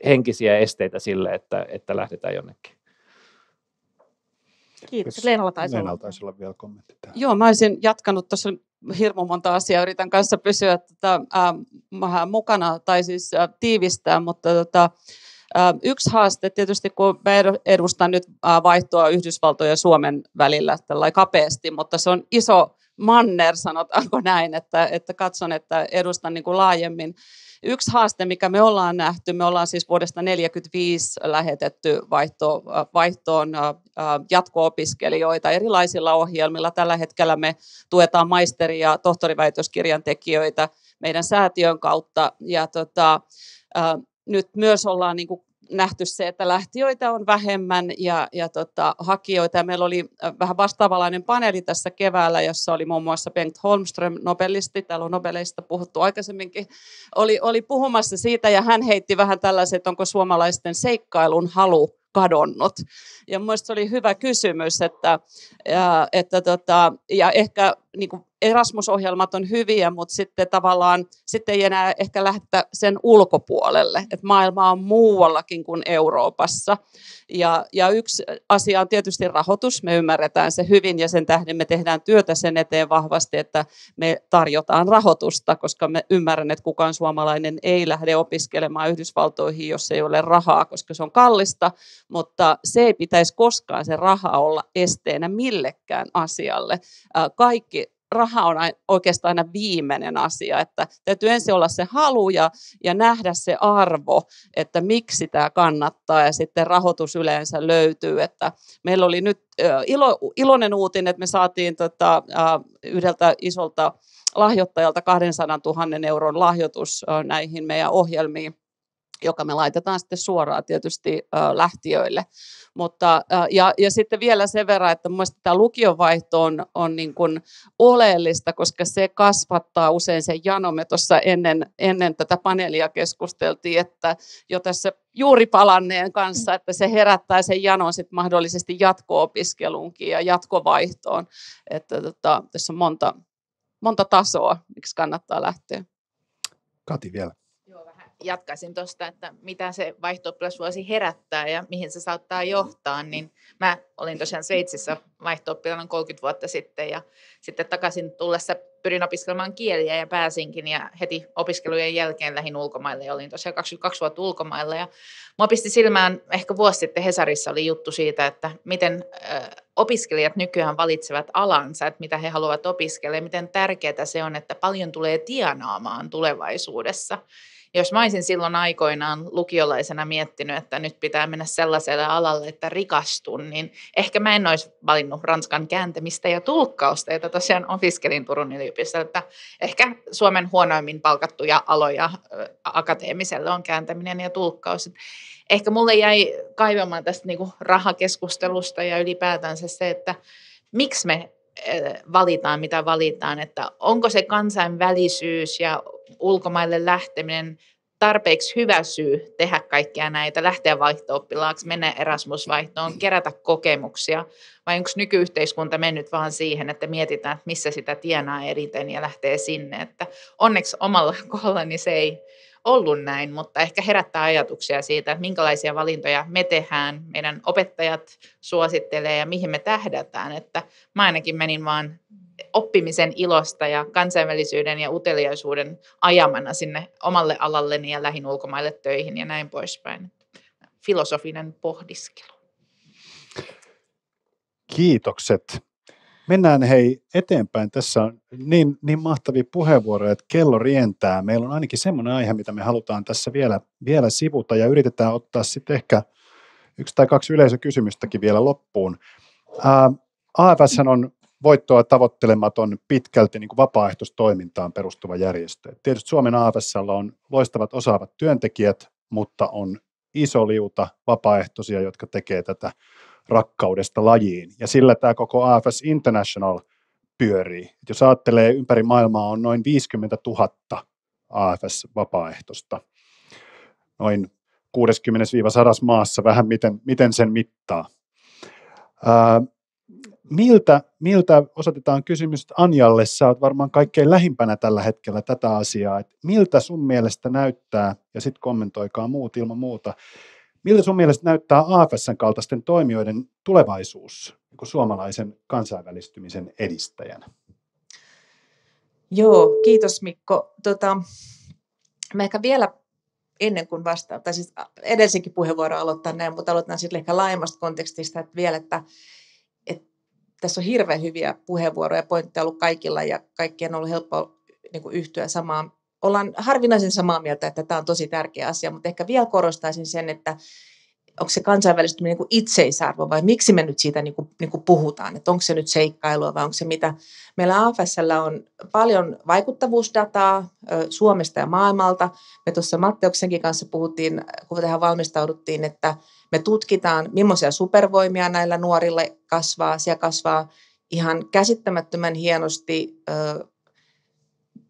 S8: henkisiä esteitä sille, että lähdetään jonnekin.
S2: Kiitos. Leenalla taisi
S1: olla vielä kommentti tähän.
S6: Joo, mä olisin jatkanut tuossa hirmu monta asiaa, yritän kanssa pysyä mukana tai siis tiivistää, mutta yksi haaste tietysti, kun mä edustan nyt vaihtoa Yhdysvaltojen ja Suomen välillä tällainen kapeasti, mutta se on iso manner, sanotaanko näin, että katson, että edustan niin kuin laajemmin. Yksi haaste, mikä me ollaan nähty, me ollaan siis vuodesta 1945 lähetetty vaihtoon jatko-opiskelijoita erilaisilla ohjelmilla. Tällä hetkellä me tuetaan maisteri- ja tohtoriväitöskirjan tekijöitä meidän säätiön kautta. Ja nyt myös ollaan niin kuin nähty se, että lähtiöitä on vähemmän ja hakijoita. Ja meillä oli vähän vastaavanlainen paneeli tässä keväällä, jossa oli muun muassa Bengt Holmström, nobelisti, täällä on nobeleista puhuttu aikaisemminkin, oli puhumassa siitä ja hän heitti vähän tällaiset, että onko suomalaisten seikkailun halu kadonnut. Ja mielestäni se oli hyvä kysymys, ja ehkä niin kuin Erasmus-ohjelmat on hyviä, mutta sitten tavallaan sitten ei enää ehkä lähteä sen ulkopuolelle, että maailma on muuallakin kuin Euroopassa. Ja yksi asia on tietysti rahoitus, me ymmärretään se hyvin ja sen tähden me tehdään työtä sen eteen vahvasti, että me tarjotaan rahoitusta, koska me ymmärrän, että kukaan suomalainen ei lähde opiskelemaan Yhdysvaltoihin, jos ei ole rahaa, koska se on kallista, mutta se ei pitäisi koskaan se raha olla esteenä millekään asialle. Kaikki raha on oikeastaan aina viimeinen asia, että täytyy ensin olla se halu ja nähdä se arvo, että miksi tämä kannattaa ja sitten rahoitus yleensä löytyy, että meillä oli nyt iloinen uutinen, että me saatiin yhdeltä isolta lahjoittajalta 200 000 euron lahjoitus näihin meidän ohjelmiin, joka me laitetaan sitten suoraan tietysti lähtiöille. Mutta, ja sitten vielä sen verran, että mielestäni tämä lukionvaihto on niin kuin oleellista, koska se kasvattaa usein sen janon. Me tuossa ennen tätä paneelia keskusteltiin, että jo tässä juuri palanneen kanssa, että se herättää sen janon sitten mahdollisesti jatko-opiskeluunkin ja jatkovaihtoon. Että tässä on monta tasoa, miksi kannattaa lähteä.
S1: Kati vielä.
S7: Jatkaisin tuosta, että mitä se vaihto-oppilasvuosi herättää ja mihin se saattaa johtaa, niin mä olin tosiaan Sveitsissä vaihto-oppilaana 30 vuotta sitten ja sitten takaisin tullessa pyrin opiskelemaan kieliä ja pääsinkin ja heti opiskelujen jälkeen lähdin ulkomaille ja olin tosiaan 22 vuotta ulkomailla ja mua pisti silmään ehkä vuosi sitten Hesarissa oli juttu siitä, että miten opiskelijat nykyään valitsevat alansa, että mitä he haluavat opiskella ja miten tärkeää se on, että paljon tulee tienaamaan tulevaisuudessa. Jos mä olisin silloin aikoinaan lukiolaisena miettinyt, että nyt pitää mennä sellaiselle alalle, että rikastun, niin ehkä mä en olisi valinnut ranskan kääntämistä ja tulkkausta, jota tosiaan opiskelin Turun yliopistossa. Että ehkä Suomen huonoimmin palkattuja aloja akateemiselle on kääntäminen ja tulkkaus. Ehkä mulle jäi kaivamaan tästä niinku rahakeskustelusta ja ylipäätänsä se, että miksi me valitaan, mitä valitaan, että onko se kansainvälisyys ja ulkomaille lähteminen tarpeeksi hyvä syy tehdä kaikkia näitä, lähteä vaihto-oppilaaksi, mennä Erasmus-vaihtoon, kerätä kokemuksia, vai onko nykyyhteiskunta mennyt vaan siihen, että mietitään, että missä sitä tienaa eriten ja lähtee sinne, että onneksi omalla kohdallani se ei ollut näin, mutta ehkä herättää ajatuksia siitä, että minkälaisia valintoja me tehdään, meidän opettajat suosittelee ja mihin me tähdätään, että mä ainakin menin vaan oppimisen ilosta ja kansainvälisyyden ja uteliaisuuden ajamana sinne omalle alalleni ja lähin ulkomaille töihin ja näin poispäin. Filosofinen pohdiskelu.
S1: Kiitokset. Mennään hei eteenpäin. Tässä on niin mahtavia puheenvuoroja, että kello rientää. Meillä on ainakin semmoinen aihe, mitä me halutaan tässä vielä sivuta ja yritetään ottaa sitten ehkä 1 tai 2 yleisökysymystäkin vielä loppuun. AFS on voittoa tavoittelematon pitkälti niin kuin vapaaehtoistoimintaan perustuva järjestö. Tietysti Suomen AFS:llä on loistavat osaavat työntekijät, mutta on iso liuta vapaaehtoisia, jotka tekee tätä rakkaudesta lajiin. Ja sillä tämä koko AFS International pyörii. Et jos ajattelee, ympäri maailmaa on noin 50 000 AFS-vapaaehtoista. Noin 60-100 maassa, vähän miten sen mittaa. Miltä osoitetaan kysymys Anjalle, sä oot varmaan kaikkein lähimpänä tällä hetkellä tätä asiaa, että miltä sun mielestä näyttää, ja sitten kommentoikaa muut ilman muuta, miltä sun mielestä näyttää AFS:n kaltaisten toimijoiden tulevaisuus niin suomalaisen kansainvälistymisen edistäjänä?
S5: Joo, kiitos Mikko. Mä ehkä vielä ennen kuin vastaan, tai siis edellisenkin puheenvuoro aloittaa näin, mutta aloitan sitten ehkä laajemmasta kontekstista, että vielä, että tässä on hirveän hyviä puheenvuoroja ja pointteja ollut kaikilla ja kaikkien on ollut helppo niin kuin yhtyä samaan. Ollaan harvinaisen samaa mieltä, että tämä on tosi tärkeä asia, mutta ehkä vielä korostaisin sen, että onko se kansainvälistyminen niin kuin itseisarvo vai miksi me nyt siitä niin kuin puhutaan, että onko se nyt seikkailua vai onko se mitä. Meillä AFS:llä on paljon vaikuttavuusdataa Suomesta ja maailmalta. Me tuossa Matteuksenkin kanssa puhuttiin, kun tähän valmistauduttiin, että me tutkitaan, millaisia supervoimia näillä nuorilla kasvaa. Siellä kasvaa ihan käsittämättömän hienosti,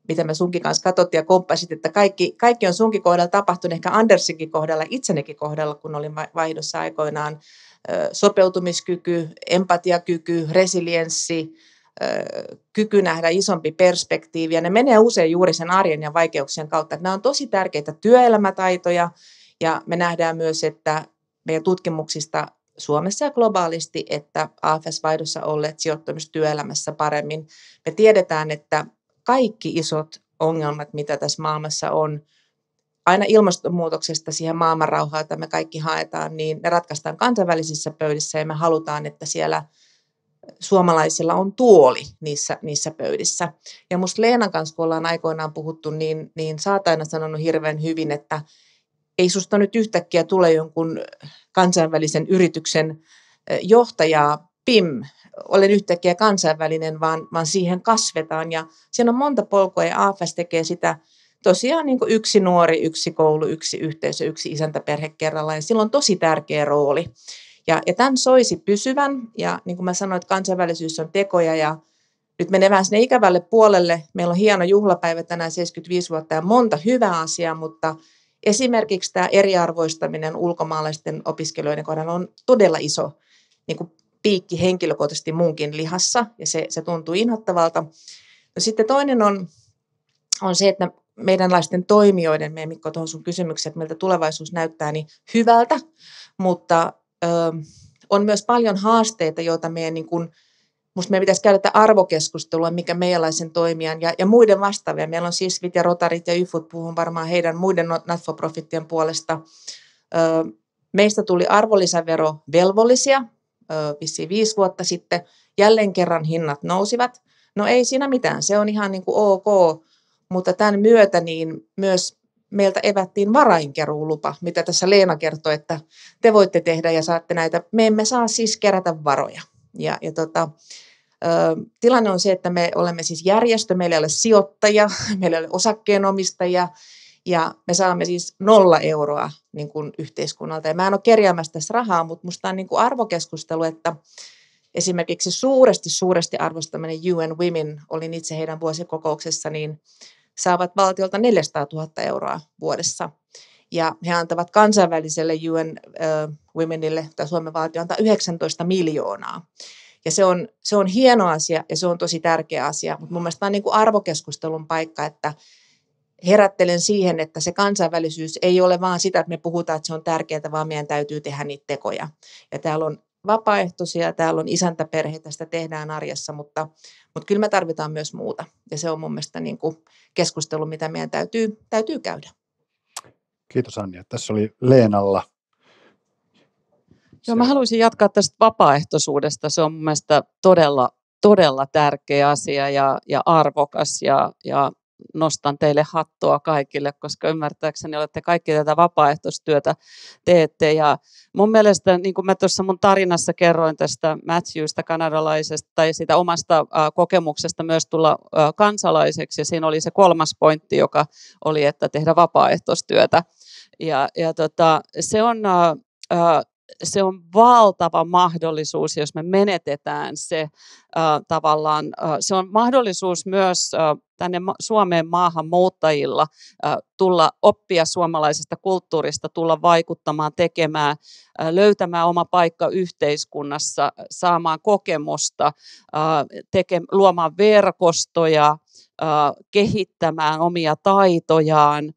S5: mitä me sunkin kanssa katsottiin ja komppasit, että kaikki on sunkin kohdalla tapahtunut, ehkä Andersinkin kohdalla, itsenikin kohdalla, kun olin vaihdossa aikoinaan, sopeutumiskyky, empatiakyky, resilienssi, kyky nähdä isompi perspektiivi, ja ne menee usein juuri sen arjen ja vaikeuksien kautta. Nämä on tosi tärkeitä työelämätaitoja, ja me nähdään myös, että meidän tutkimuksista Suomessa ja globaalisti, että AFS-vaihdossa olleet sijoittumis työelämässä paremmin. Me tiedetään, että kaikki isot ongelmat, mitä tässä maailmassa on, aina ilmastonmuutoksesta siihen maailmanrauhaan, jota me kaikki haetaan, niin ne ratkaistaan kansainvälisissä pöydissä ja me halutaan, että siellä suomalaisilla on tuoli niissä pöydissä. Ja musta Leenan kanssa, kun ollaan aikoinaan puhuttu, niin sä oot aina sanonut hirveän hyvin, että ei susta nyt yhtäkkiä tule jonkun kansainvälisen yrityksen johtajaa, pim, olen yhtäkkiä kansainvälinen, vaan siihen kasvetaan. Ja siinä on monta polkua ja AFS tekee sitä tosiaan niin kuin yksi nuori, yksi koulu, yksi yhteisö, yksi isäntäperhe kerrallaan. Ja sillä on tosi tärkeä rooli. Ja tämän soisi pysyvän. Ja niin kuin mä sanoin, että kansainvälisyys on tekoja ja nyt menee vähän sinne ikävälle puolelle. Meillä on hieno juhlapäivä tänään 75 vuotta ja monta hyvää asiaa, mutta esimerkiksi tämä eriarvoistaminen ulkomaalaisten opiskelijoiden kohdalla on todella iso niin kuin piikki henkilökohtaisesti munkin lihassa ja se tuntuu inhottavalta. No sitten toinen on se, että meidänlaisten toimijoiden, meidän Mikko tuohon sun kysymykseen, että miltä tulevaisuus näyttää, niin hyvältä, mutta on myös paljon haasteita, joita musta meidän pitäisi käydä tätä arvokeskustelua, mikä meidänlaisen toimijan ja muiden vastaavia. Meillä on SISVit ja Rotarit ja YFUt, puhun varmaan heidän muiden not-for-profittien puolesta. Meistä tuli arvonlisäverovelvollisia vissiin 5 vuotta sitten. Jälleen kerran hinnat nousivat. No ei siinä mitään, se on ihan niin kuin ok, mutta tämän myötä niin myös meiltä evättiin varainkeruulupa, mitä tässä Leena kertoi, että te voitte tehdä ja saatte näitä. Me emme saa siis kerätä varoja. Tilanne on se, että me olemme siis järjestö, meillä ei ole sijoittajia, meillä ei ole osakkeenomistajia ja me saamme siis 0 euroa niin kuin yhteiskunnalta. Ja mä en ole kerjäämässä tässä rahaa, mutta musta on niin kuin arvokeskustelu, että esimerkiksi suuresti arvostamani UN Women, olin itse heidän vuosikokouksessa, niin saavat valtiolta 400 000 euroa vuodessa. Ja he antavat kansainväliselle UN Womenille, tai Suomen valtio antaa 19 miljoonaa. Ja se on hieno asia ja se on tosi tärkeä asia, mutta mun mielestä on niin kuin arvokeskustelun paikka, että herättelen siihen, että se kansainvälisyys ei ole vaan sitä, että me puhutaan, että se on tärkeää, vaan meidän täytyy tehdä niitä tekoja. Ja täällä on vapaaehtoisia, täällä on isäntäperheitä, sitä tehdään arjessa, mutta kyllä me tarvitaan myös muuta. Ja se on mun mielestä niin kuin keskustelu, mitä meidän täytyy käydä.
S1: Kiitos Anja. Tässä oli Leenalla.
S6: Joo, mä haluaisin jatkaa tästä vapaaehtoisuudesta. Se on mun mielestä todella tärkeä asia ja arvokas ja nostan teille hattua kaikille, koska ymmärtääkseni olette kaikki tätä vapaaehtoistyötä teette. Ja mun mielestä, niin kuin mä tuossa mun tarinassa kerroin tästä Matthewsta, kanadalaisesta, tai siitä omasta kokemuksesta myös tulla kansalaiseksi, ja siinä oli se 3. pointti, joka oli, että tehdä vapaaehtoistyötä. Se on valtava mahdollisuus, jos me menetetään se tavallaan. Se on mahdollisuus myös tänne Suomeen maahanmuuttajilla tulla oppia suomalaisesta kulttuurista, tulla vaikuttamaan, tekemään, löytämään oma paikka yhteiskunnassa, saamaan kokemusta, luomaan verkostoja, kehittämään omia taitojaan.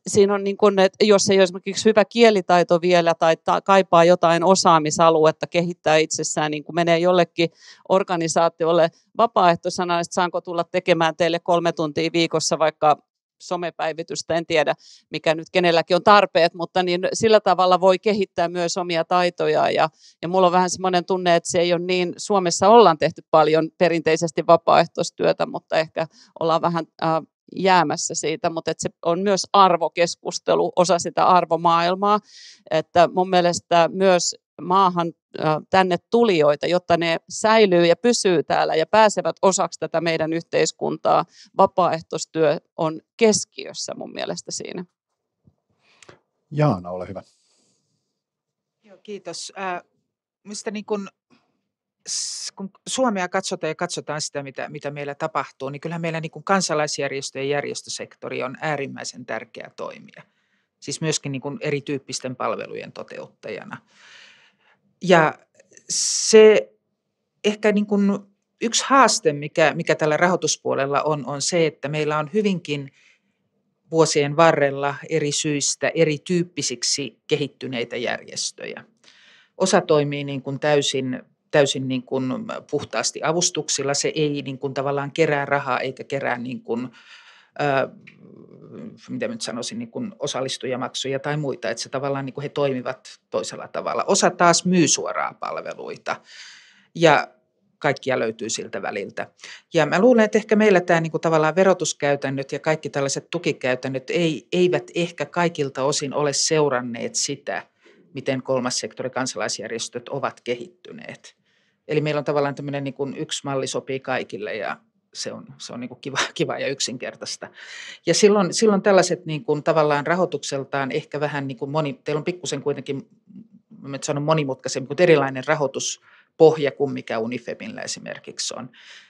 S6: Siinä on niin kuin, että jos ei ole esimerkiksi hyvä kielitaito vielä tai kaipaa jotain osaamisaluetta kehittää itsessään, niin kuin menee jollekin organisaatiolle vapaaehtoisena, että saanko tulla tekemään teille 3 tuntia viikossa vaikka somepäivitystä, en tiedä mikä nyt kenelläkin on tarpeet, mutta niin sillä tavalla voi kehittää myös omia taitojaan ja mulla on vähän semmoinen tunne, että se ei ole niin, Suomessa ollaan tehty paljon perinteisesti vapaaehtoistyötä, mutta ehkä ollaan vähän jäämässä siitä, mutta että se on myös arvokeskustelu, osa sitä arvomaailmaa, että mun mielestä myös maahan tänne tulijoita, jotta ne säilyy ja pysyy täällä ja pääsevät osaksi tätä meidän yhteiskuntaa. Vapaaehtoistyö on keskiössä mun mielestä siinä.
S1: Jaana, ole hyvä.
S4: Joo, kiitos. Mistä niin kun Suomea katsotaan ja katsotaan sitä, mitä meillä tapahtuu, niin kyllähän meillä niin kun kansalaisjärjestö ja järjestösektori on äärimmäisen tärkeä toimija. Siis myöskin niin kun erityyppisten palvelujen toteuttajana. Ja se ehkä niin kuin yksi haaste, mikä tällä rahoituspuolella on se, että meillä on hyvinkin vuosien varrella eri syistä erityyppisiksi kehittyneitä järjestöjä. Osa toimii niin kuin täysin niin kuin puhtaasti avustuksilla. Se ei niin kuin tavallaan kerää rahaa eikä kerää niin kuin, mitä nyt sanoisin, niin kuin osallistujamaksuja tai muita, että se tavallaan niin kuin he toimivat toisella tavalla. Osa taas myy suoraan palveluita. ja kaikkia löytyy siltä väliltä. Ja mä luulen, että ehkä meillä tämä niin kuin tavallaan verotuskäytännöt ja kaikki tällaiset tukikäytännöt eivät ehkä kaikilta osin ole seuranneet sitä, miten kolmas sektori, kansalaisjärjestöt ovat kehittyneet. Eli meillä on tavallaan tämmöinen niin kuin yksi malli sopii kaikille ja se on niin kuin kiva ja yksinkertaista. Ja silloin tällaiset niin kuin tavallaan rahoitukseltaan ehkä vähän niin kuin teillä on pikkusen kuitenkin, mä sanon monimutkaisempi, mutta erilainen rahoituspohja kuin mikä Unifemillä esimerkiksi on.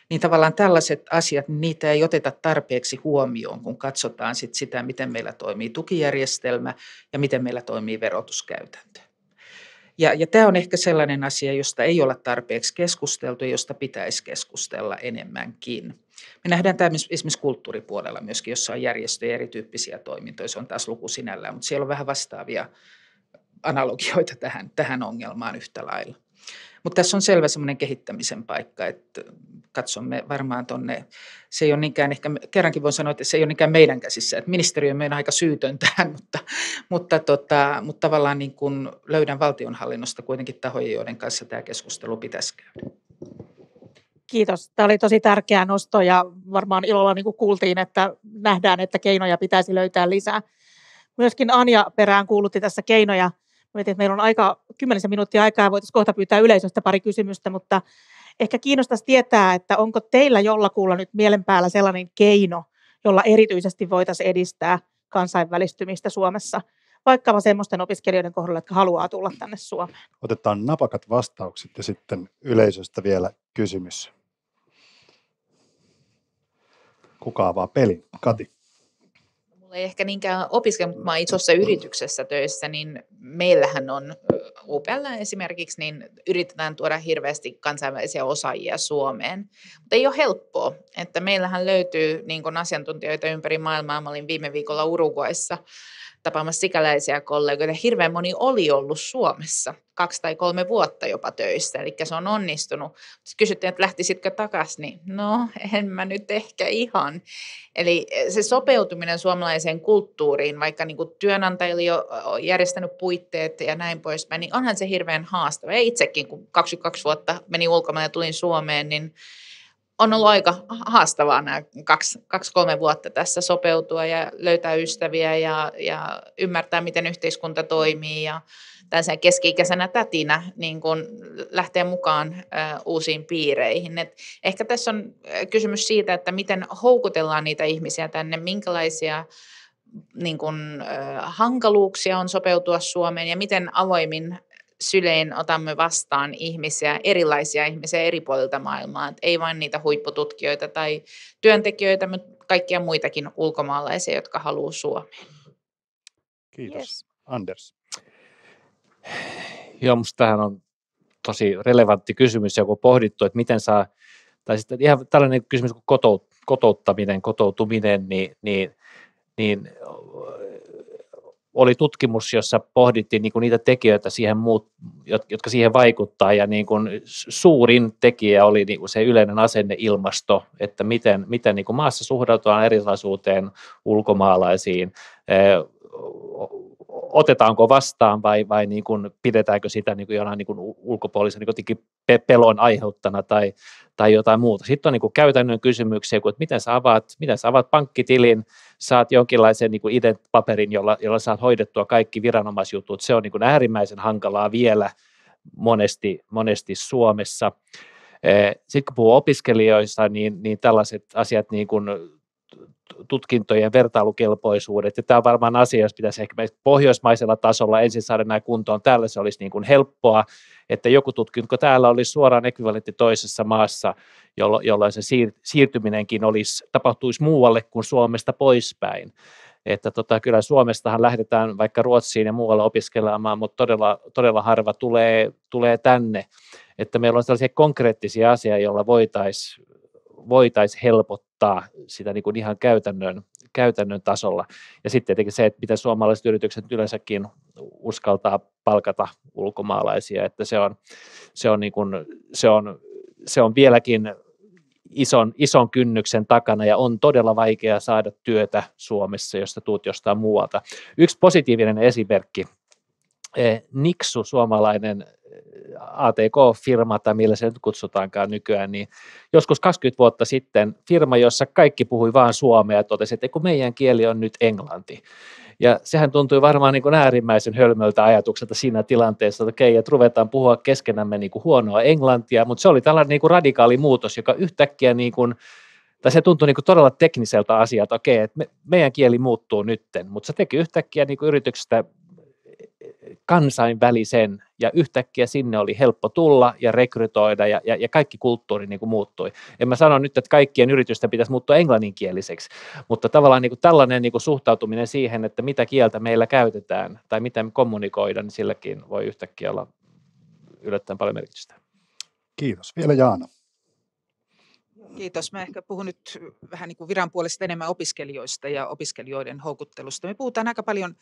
S4: Niin tavallaan tällaiset asiat, niitä ei oteta tarpeeksi huomioon, kun katsotaan sitä, miten meillä toimii tukijärjestelmä ja miten meillä toimii verotuskäytäntö. Ja tämä on ehkä sellainen asia, josta ei olla tarpeeksi keskusteltu ja josta pitäisi keskustella enemmänkin. Me nähdään tämä esimerkiksi kulttuuripuolella myöskin, jossa on järjestöjä ja erityyppisiä toimintoja, se on taas luku sinällään, mutta siellä on vähän vastaavia analogioita tähän ongelmaan yhtä lailla. Mutta tässä on selvä semmoinen kehittämisen paikka, että katsomme varmaan tuonne, se ei ole niinkään, ehkä kerrankin voin sanoa, että se ei ole niinkään meidän käsissä, että ministeriö on meidän aika syytön tähän, mutta tavallaan niin kuin löydän valtionhallinnosta kuitenkin tahoja, joiden kanssa tämä keskustelu pitäisi käydä.
S2: Kiitos. Tämä oli tosi tärkeä nosto ja varmaan ilolla niin kuin kuultiin, että nähdään, että keinoja pitäisi löytää lisää. Myöskin Anja perään kuulutti tässä keinoja. Mietin, että meillä on aika 10 minuuttia aikaa ja voitaisiin kohta pyytää yleisöstä pari kysymystä, mutta ehkä kiinnostaisi tietää, että onko teillä jollakulla nyt mielen päällä sellainen keino, jolla erityisesti voitaisiin edistää kansainvälistymistä Suomessa, vaikka semmoisten opiskelijoiden kohdalla, jotka haluaa tulla tänne Suomeen.
S1: Otetaan napakat vastaukset ja sitten yleisöstä vielä kysymys. Kuka avaa pelin? Kati.
S7: Mulla ei ehkä niinkään opiskella, mutta mä oon isossa yrityksessä töissä, niin meillähän on UPL esimerkiksi, niin yritetään tuoda hirveästi kansainvälisiä osaajia Suomeen. Mutta ei ole helppoa, että meillähän löytyy niin kuin asiantuntijoita ympäri maailmaa. Mä olin viime viikolla Uruguayssa tapaamassa sikäläisiä kollegoita. Hirveän moni oli ollut Suomessa 2 tai 3 vuotta jopa töissä, eli se on onnistunut. Sitten kysyttiin, että lähtisitkö takaisin, niin no en mä nyt ehkä ihan. Eli se sopeutuminen suomalaiseen kulttuuriin, vaikka niin kuin työnantajille jo järjestänyt puitteet ja näin poispäin, niin onhan se hirveän haastava. Ja itsekin, kun 22 vuotta meni ulkomaille ja tulin Suomeen, niin on ollut aika haastavaa nämä 2-3 vuotta tässä sopeutua ja löytää ystäviä ja ymmärtää, miten yhteiskunta toimii ja tällaisen keski-ikäisenä tätinä niin kun lähtee mukaan uusiin piireihin. Et ehkä tässä on kysymys siitä, että miten houkutellaan niitä ihmisiä tänne, minkälaisia niin kun, hankaluuksia on sopeutua Suomeen ja miten avoimin sylein otamme vastaan erilaisia ihmisiä eri puolilta maailmaa. Et ei vain niitä huippututkijoita tai työntekijöitä, mutta kaikkia muitakin ulkomaalaisia, jotka haluaa Suomeen.
S1: Kiitos.
S2: Yes.
S1: Anders.
S8: Joo, minusta tähän on tosi relevantti kysymys, joku pohdittu, että miten saa, tai sitten ihan tällainen kysymys kuin kotoutuminen, niin oli tutkimus, jossa pohdittiin niin kuin niitä tekijöitä jotka siihen vaikuttaa, ja niin kuin suurin tekijä oli niin kuin se yleinen asenneilmasto, että miten niin kuin maassa suhtaudutaan erilaisuuteen, ulkomaalaisiin, otetaanko vastaan vai niin kuin pidetäänkö sitä niin kuin jonain niin kuin ulkopuolisen niin pelon aiheuttana tai jotain muuta. Sitten on niin kuin käytännön kysymyksiä, että miten sä avaat pankkitilin, saat jonkinlaisen niin kuin paperin, jolla saat hoidettua kaikki viranomaisjutut. Se on niin kuin äärimmäisen hankalaa vielä monesti Suomessa. Sitten kun puhuu opiskelijoista, niin tällaiset asiat niin kuin tutkintojen vertailukelpoisuudet, ja tämä on varmaan asia, jos pitäisi ehkä pohjoismaisella tasolla ensin saada nämä kuntoon. Täällä se olisi niin kuin helppoa, että joku tutkinto täällä olisi suoraan ekvivalentti toisessa maassa, jolloin se siirtyminenkin tapahtuisi muualle kuin Suomesta poispäin. Että kyllä Suomestahan lähdetään vaikka Ruotsiin ja muualle opiskelemaan, mutta todella harva tulee tänne. Että meillä on sellaisia konkreettisia asioita, joilla voitaisiin helpottaa sitä niin kuin ihan käytännön tasolla. Ja sitten tietenkin se, että miten suomalaiset yritykset yleensäkin uskaltaa palkata ulkomaalaisia, että se on vieläkin ison kynnyksen takana ja on todella vaikea saada työtä Suomessa, jos tuut jostain muualta. Yksi positiivinen esimerkki Niksu, suomalainen ATK-firma, tai millä se nyt kutsutaankaan nykyään, niin joskus 20 vuotta sitten firma, jossa kaikki puhui vain suomea, totesi, että kun meidän kieli on nyt englanti. Ja sehän tuntui varmaan niin kuin äärimmäisen hölmöltä ajatukselta siinä tilanteessa, että okei, että ruvetaan puhua keskenämme niin kuin huonoa englantia, mutta se oli tällainen niin kuin radikaali muutos, joka yhtäkkiä, niin kuin, tai se tuntui niin kuin todella tekniseltä asialta, okei, että meidän kieli muuttuu nytten, mutta se teki yhtäkkiä niin kuin yrityksestä kansainvälisen, ja yhtäkkiä sinne oli helppo tulla ja rekrytoida, ja kaikki kulttuuri niin kuin muuttui. En mä sano nyt, että kaikkien yritysten pitäisi muuttua englanninkieliseksi, mutta tavallaan niin kuin tällainen niin kuin suhtautuminen siihen, että mitä kieltä meillä käytetään, tai miten me kommunikoidaan, niin silläkin voi yhtäkkiä olla yllättäen paljon merkitystä.
S1: Kiitos. Vielä Jaana.
S4: Kiitos. Mä ehkä puhun nyt vähän niin kuin viran puolesta enemmän opiskelijoista ja opiskelijoiden houkuttelusta. Me puhutaan aika paljon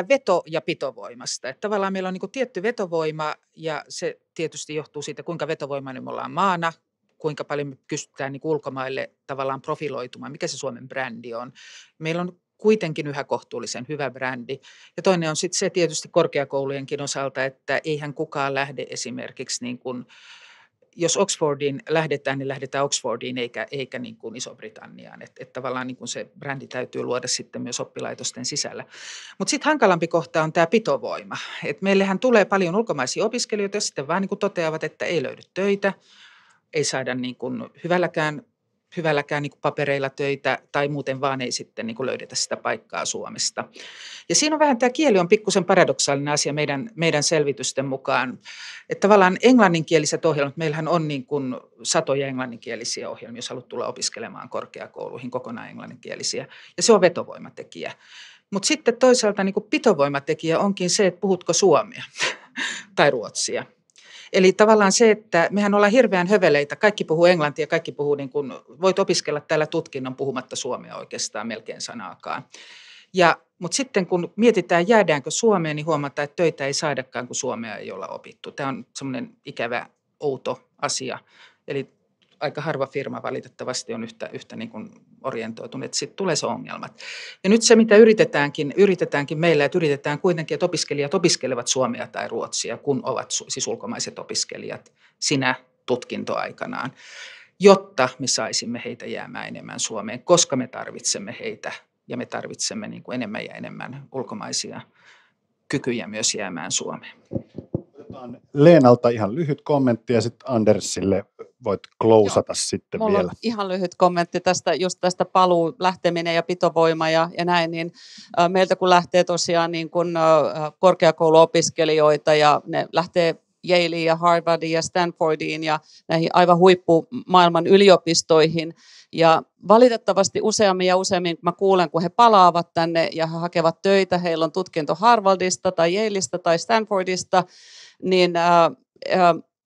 S4: veto- ja pitovoimasta. Että tavallaan meillä on niin kuin tietty vetovoima, ja se tietysti johtuu siitä, kuinka vetovoimainen me ollaan maana, kuinka paljon me pystytään niin kuin ulkomaille tavallaan profiloitumaan, mikä se Suomen brändi on. Meillä on kuitenkin yhä kohtuullisen hyvä brändi. Ja toinen on sitten se tietysti korkeakoulujenkin osalta, että eihän kukaan lähde esimerkiksi niin kuin, jos Oxfordiin lähdetään, niin lähdetään Oxfordiin eikä niin kuin Iso-Britanniaan. Että tavallaan niin kuin se brändi täytyy luoda sitten myös oppilaitosten sisällä. Mutta sitten hankalampi kohta on tämä pitovoima. Et meillähän tulee paljon ulkomaisia opiskelijoita, jotka sitten vaan niin kuin toteavat, että ei löydy töitä, ei saada niin kuin hyvälläkään niin kuin papereilla töitä, tai muuten vaan ei sitten niin kuin löydetä sitä paikkaa Suomesta. Ja siinä on vähän, tämä kieli on pikkusen paradoksaalinen asia meidän selvitysten mukaan. Että tavallaan englanninkieliset ohjelmat, meillähän on niin kuin satoja englanninkielisiä ohjelmia, jos haluat tulla opiskelemaan korkeakouluihin, kokonaan englanninkielisiä, ja se on vetovoimatekijä. Mutta sitten toisaalta niin kuin pitovoimatekijä onkin se, että puhutko suomea tai ruotsia. Eli tavallaan se, että mehän ollaan hirveän höveleitä, kaikki puhuu englantia, kaikki puhuu niin kuin, voit opiskella täällä tutkinnon puhumatta suomea oikeastaan melkein sanaakaan. Mutta sitten kun mietitään, jäädäänkö Suomeen, niin huomataan, että töitä ei saadakaan, kun suomea ei olla opittu. Tämä on semmoinen ikävä, outo asia. Eli aika harva firma valitettavasti on yhtä niin kuin orientoitunut, että sitten tulee se ongelmat. Ja nyt se, mitä yritetäänkin meillä, että yritetään kuitenkin, että opiskelijat opiskelevat suomea tai ruotsia, kun ovat siis ulkomaiset opiskelijat sinä tutkintoaikanaan, jotta me saisimme heitä jäämään enemmän Suomeen, koska me tarvitsemme heitä ja me tarvitsemme niin kuin enemmän ja enemmän ulkomaisia kykyjä myös jäämään Suomeen.
S1: Otetaan Leenalta ihan lyhyt kommentti ja sitten Andersille voit klousata sitten
S6: mulla
S1: vielä.
S6: On ihan lyhyt kommentti tästä paluu, lähteminen ja pitovoima ja näin, niin meiltä kun lähtee tosiaan niin kuin korkeakouluopiskelijoita ja ne lähtee Yaleen ja Harvardiin ja Stanfordiin ja näihin aivan huippumaailman yliopistoihin. Ja valitettavasti useammin ja useammin mä kuulen, kun he palaavat tänne ja he hakevat töitä, heillä on tutkinto Harvardista tai Yaleista tai Stanfordista, niin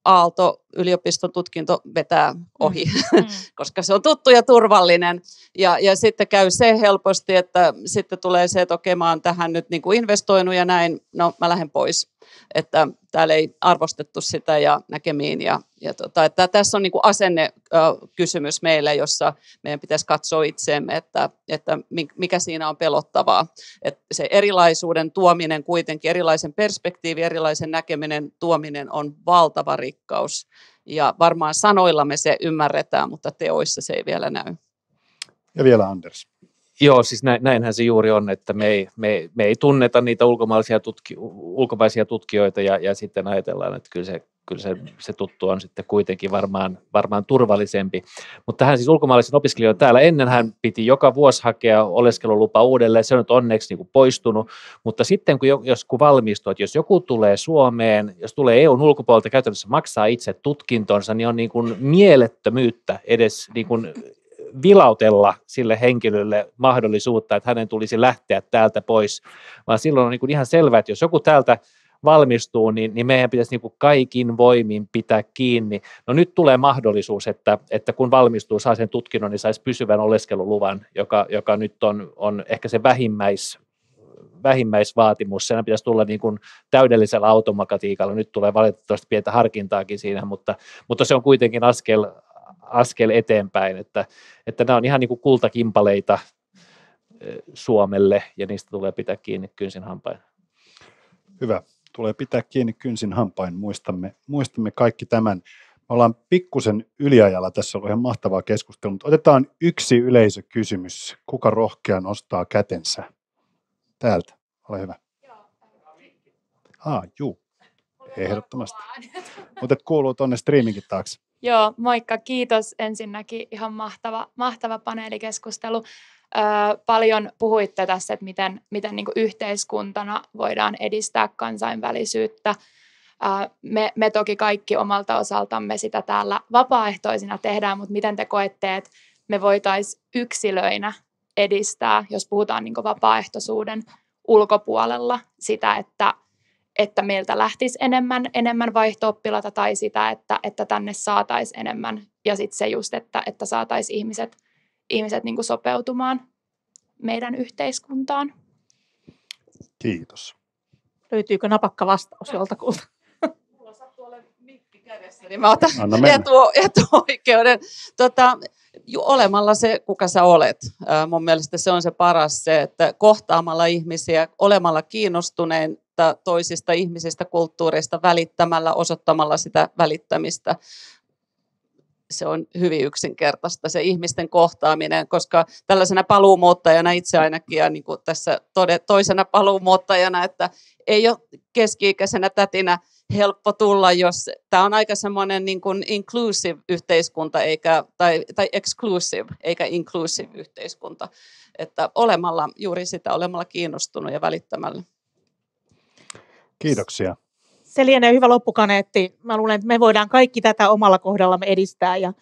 S6: Aalto-yliopiston tutkinto vetää ohi, koska se on tuttu ja turvallinen. Ja sitten käy se helposti, että sitten tulee se, että okei, mä oon tähän nyt niin kuin investoinut ja näin, no mä lähden pois. Että täällä ei arvostettu sitä ja näkemiin. Että tässä on niin kuin asennekysymys meille, jossa meidän pitäisi katsoa itseemme, että mikä siinä on pelottavaa. Että se erilaisuuden tuominen kuitenkin, erilaisen perspektiivin, erilaisen näkeminen tuominen on valtava rikkaus. Ja varmaan sanoillamme se ymmärretään, mutta teoissa se ei vielä näy.
S1: Ja vielä Anders.
S8: Joo, siis näinhän se juuri on, että me ei tunneta niitä ulkomaisia tutkijoita ja sitten ajatellaan, että kyllä se tuttu on sitten kuitenkin varmaan turvallisempi. Mutta tähän siis ulkomaalaisen opiskelijoiden täällä ennenhän piti joka vuosi hakea oleskelulupa uudelleen, se on nyt onneksi niin kuin poistunut, mutta sitten kun valmistuu, että jos joku tulee Suomeen, jos tulee EUn ulkopuolelta käytännössä maksaa itse tutkintonsa, niin on niin kuin mielettömyyttä edes niin kuin vilautella sille henkilölle mahdollisuutta, että hänen tulisi lähteä täältä pois, vaan silloin on niin kuin ihan selvää, että jos joku täältä valmistuu, niin meidän pitäisi niin kuin kaikin voimin pitää kiinni. No nyt tulee mahdollisuus, että kun valmistuu, saa sen tutkinnon, niin saisi pysyvän oleskeluluvan, joka nyt on ehkä se vähimmäisvaatimus. Sen pitäisi tulla niin kuin täydellisellä automatiikalla. Nyt tulee valitettavasti pientä harkintaakin siinä, mutta se on kuitenkin askel eteenpäin, että nämä on ihan niin kuin kultakimpaleita Suomelle ja niistä tulee pitää kiinni kynsin hampain.
S1: Hyvä. Tulee pitää kiinni kynsin hampain. Muistamme kaikki tämän. Me ollaan pikkusen yliajalla. Tässä on ollut ihan mahtavaa keskustelua, mutta otetaan yksi yleisökysymys. Kuka rohkea nostaa kätensä? Täältä. Ole hyvä. Juu. Ehdottomasti. Mutta kuuluu tuonne streamingin taakse.
S9: Joo, moikka. Kiitos ensinnäkin. Ihan mahtava paneelikeskustelu. Paljon puhuitte tässä, että miten niin kuin yhteiskuntana voidaan edistää kansainvälisyyttä. Me toki kaikki omalta osaltamme sitä täällä vapaaehtoisina tehdään, mutta miten te koette, että me voitaisiin yksilöinä edistää, jos puhutaan niin kuin vapaaehtoisuuden ulkopuolella sitä, että meiltä lähtisi enemmän vaihto-oppilaita tai sitä, että tänne saataisiin enemmän. Ja sitten se just, että saataisiin ihmiset niin kuin sopeutumaan meidän yhteiskuntaan.
S1: Kiitos.
S2: Löytyykö napakka vastaus joltakulta?
S6: Mulla sattuu olemaan mikki kädessä, niin mä otan
S1: Anna mennä.
S6: etuoikeuden. Olemalla se, kuka sä olet. Mun mielestä se on se paras, se, että kohtaamalla ihmisiä, olemalla kiinnostuneita toisista ihmisistä, kulttuurista, välittämällä, osoittamalla sitä välittämistä. Se on hyvin yksinkertaista, se ihmisten kohtaaminen, koska tällaisena paluumuuttajana itse ainakin, ja niin kuin tässä toisena paluumuuttajana, että ei ole keski-ikäisenä tätinä helppo tulla, jos tämä on aika semmoinen niin kuin inclusive yhteiskunta, tai exclusive, eikä inclusive yhteiskunta, että olemalla kiinnostunut ja välittämällä.
S1: Kiitoksia.
S2: Se lienee hyvä loppukaneetti. Mä luulen, että me voidaan kaikki tätä omalla kohdallamme edistää ja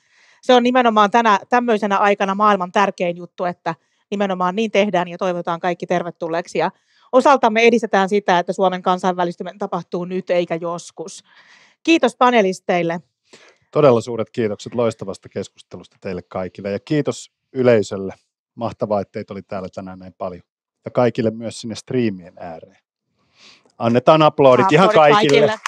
S2: se on nimenomaan tämmöisenä aikana maailman tärkein juttu, että nimenomaan niin tehdään ja toivotaan kaikki tervetulleeksi ja osaltamme edistetään sitä, että Suomen kansainvälistyminen tapahtuu nyt eikä joskus. Kiitos panelisteille.
S1: Todella suuret kiitokset loistavasta keskustelusta teille kaikille ja kiitos yleisölle. Mahtavaa, että teitä oli täällä tänään näin paljon. Ja kaikille myös sinne striimien ääreen. Annetaan aplodit ihan kaikille.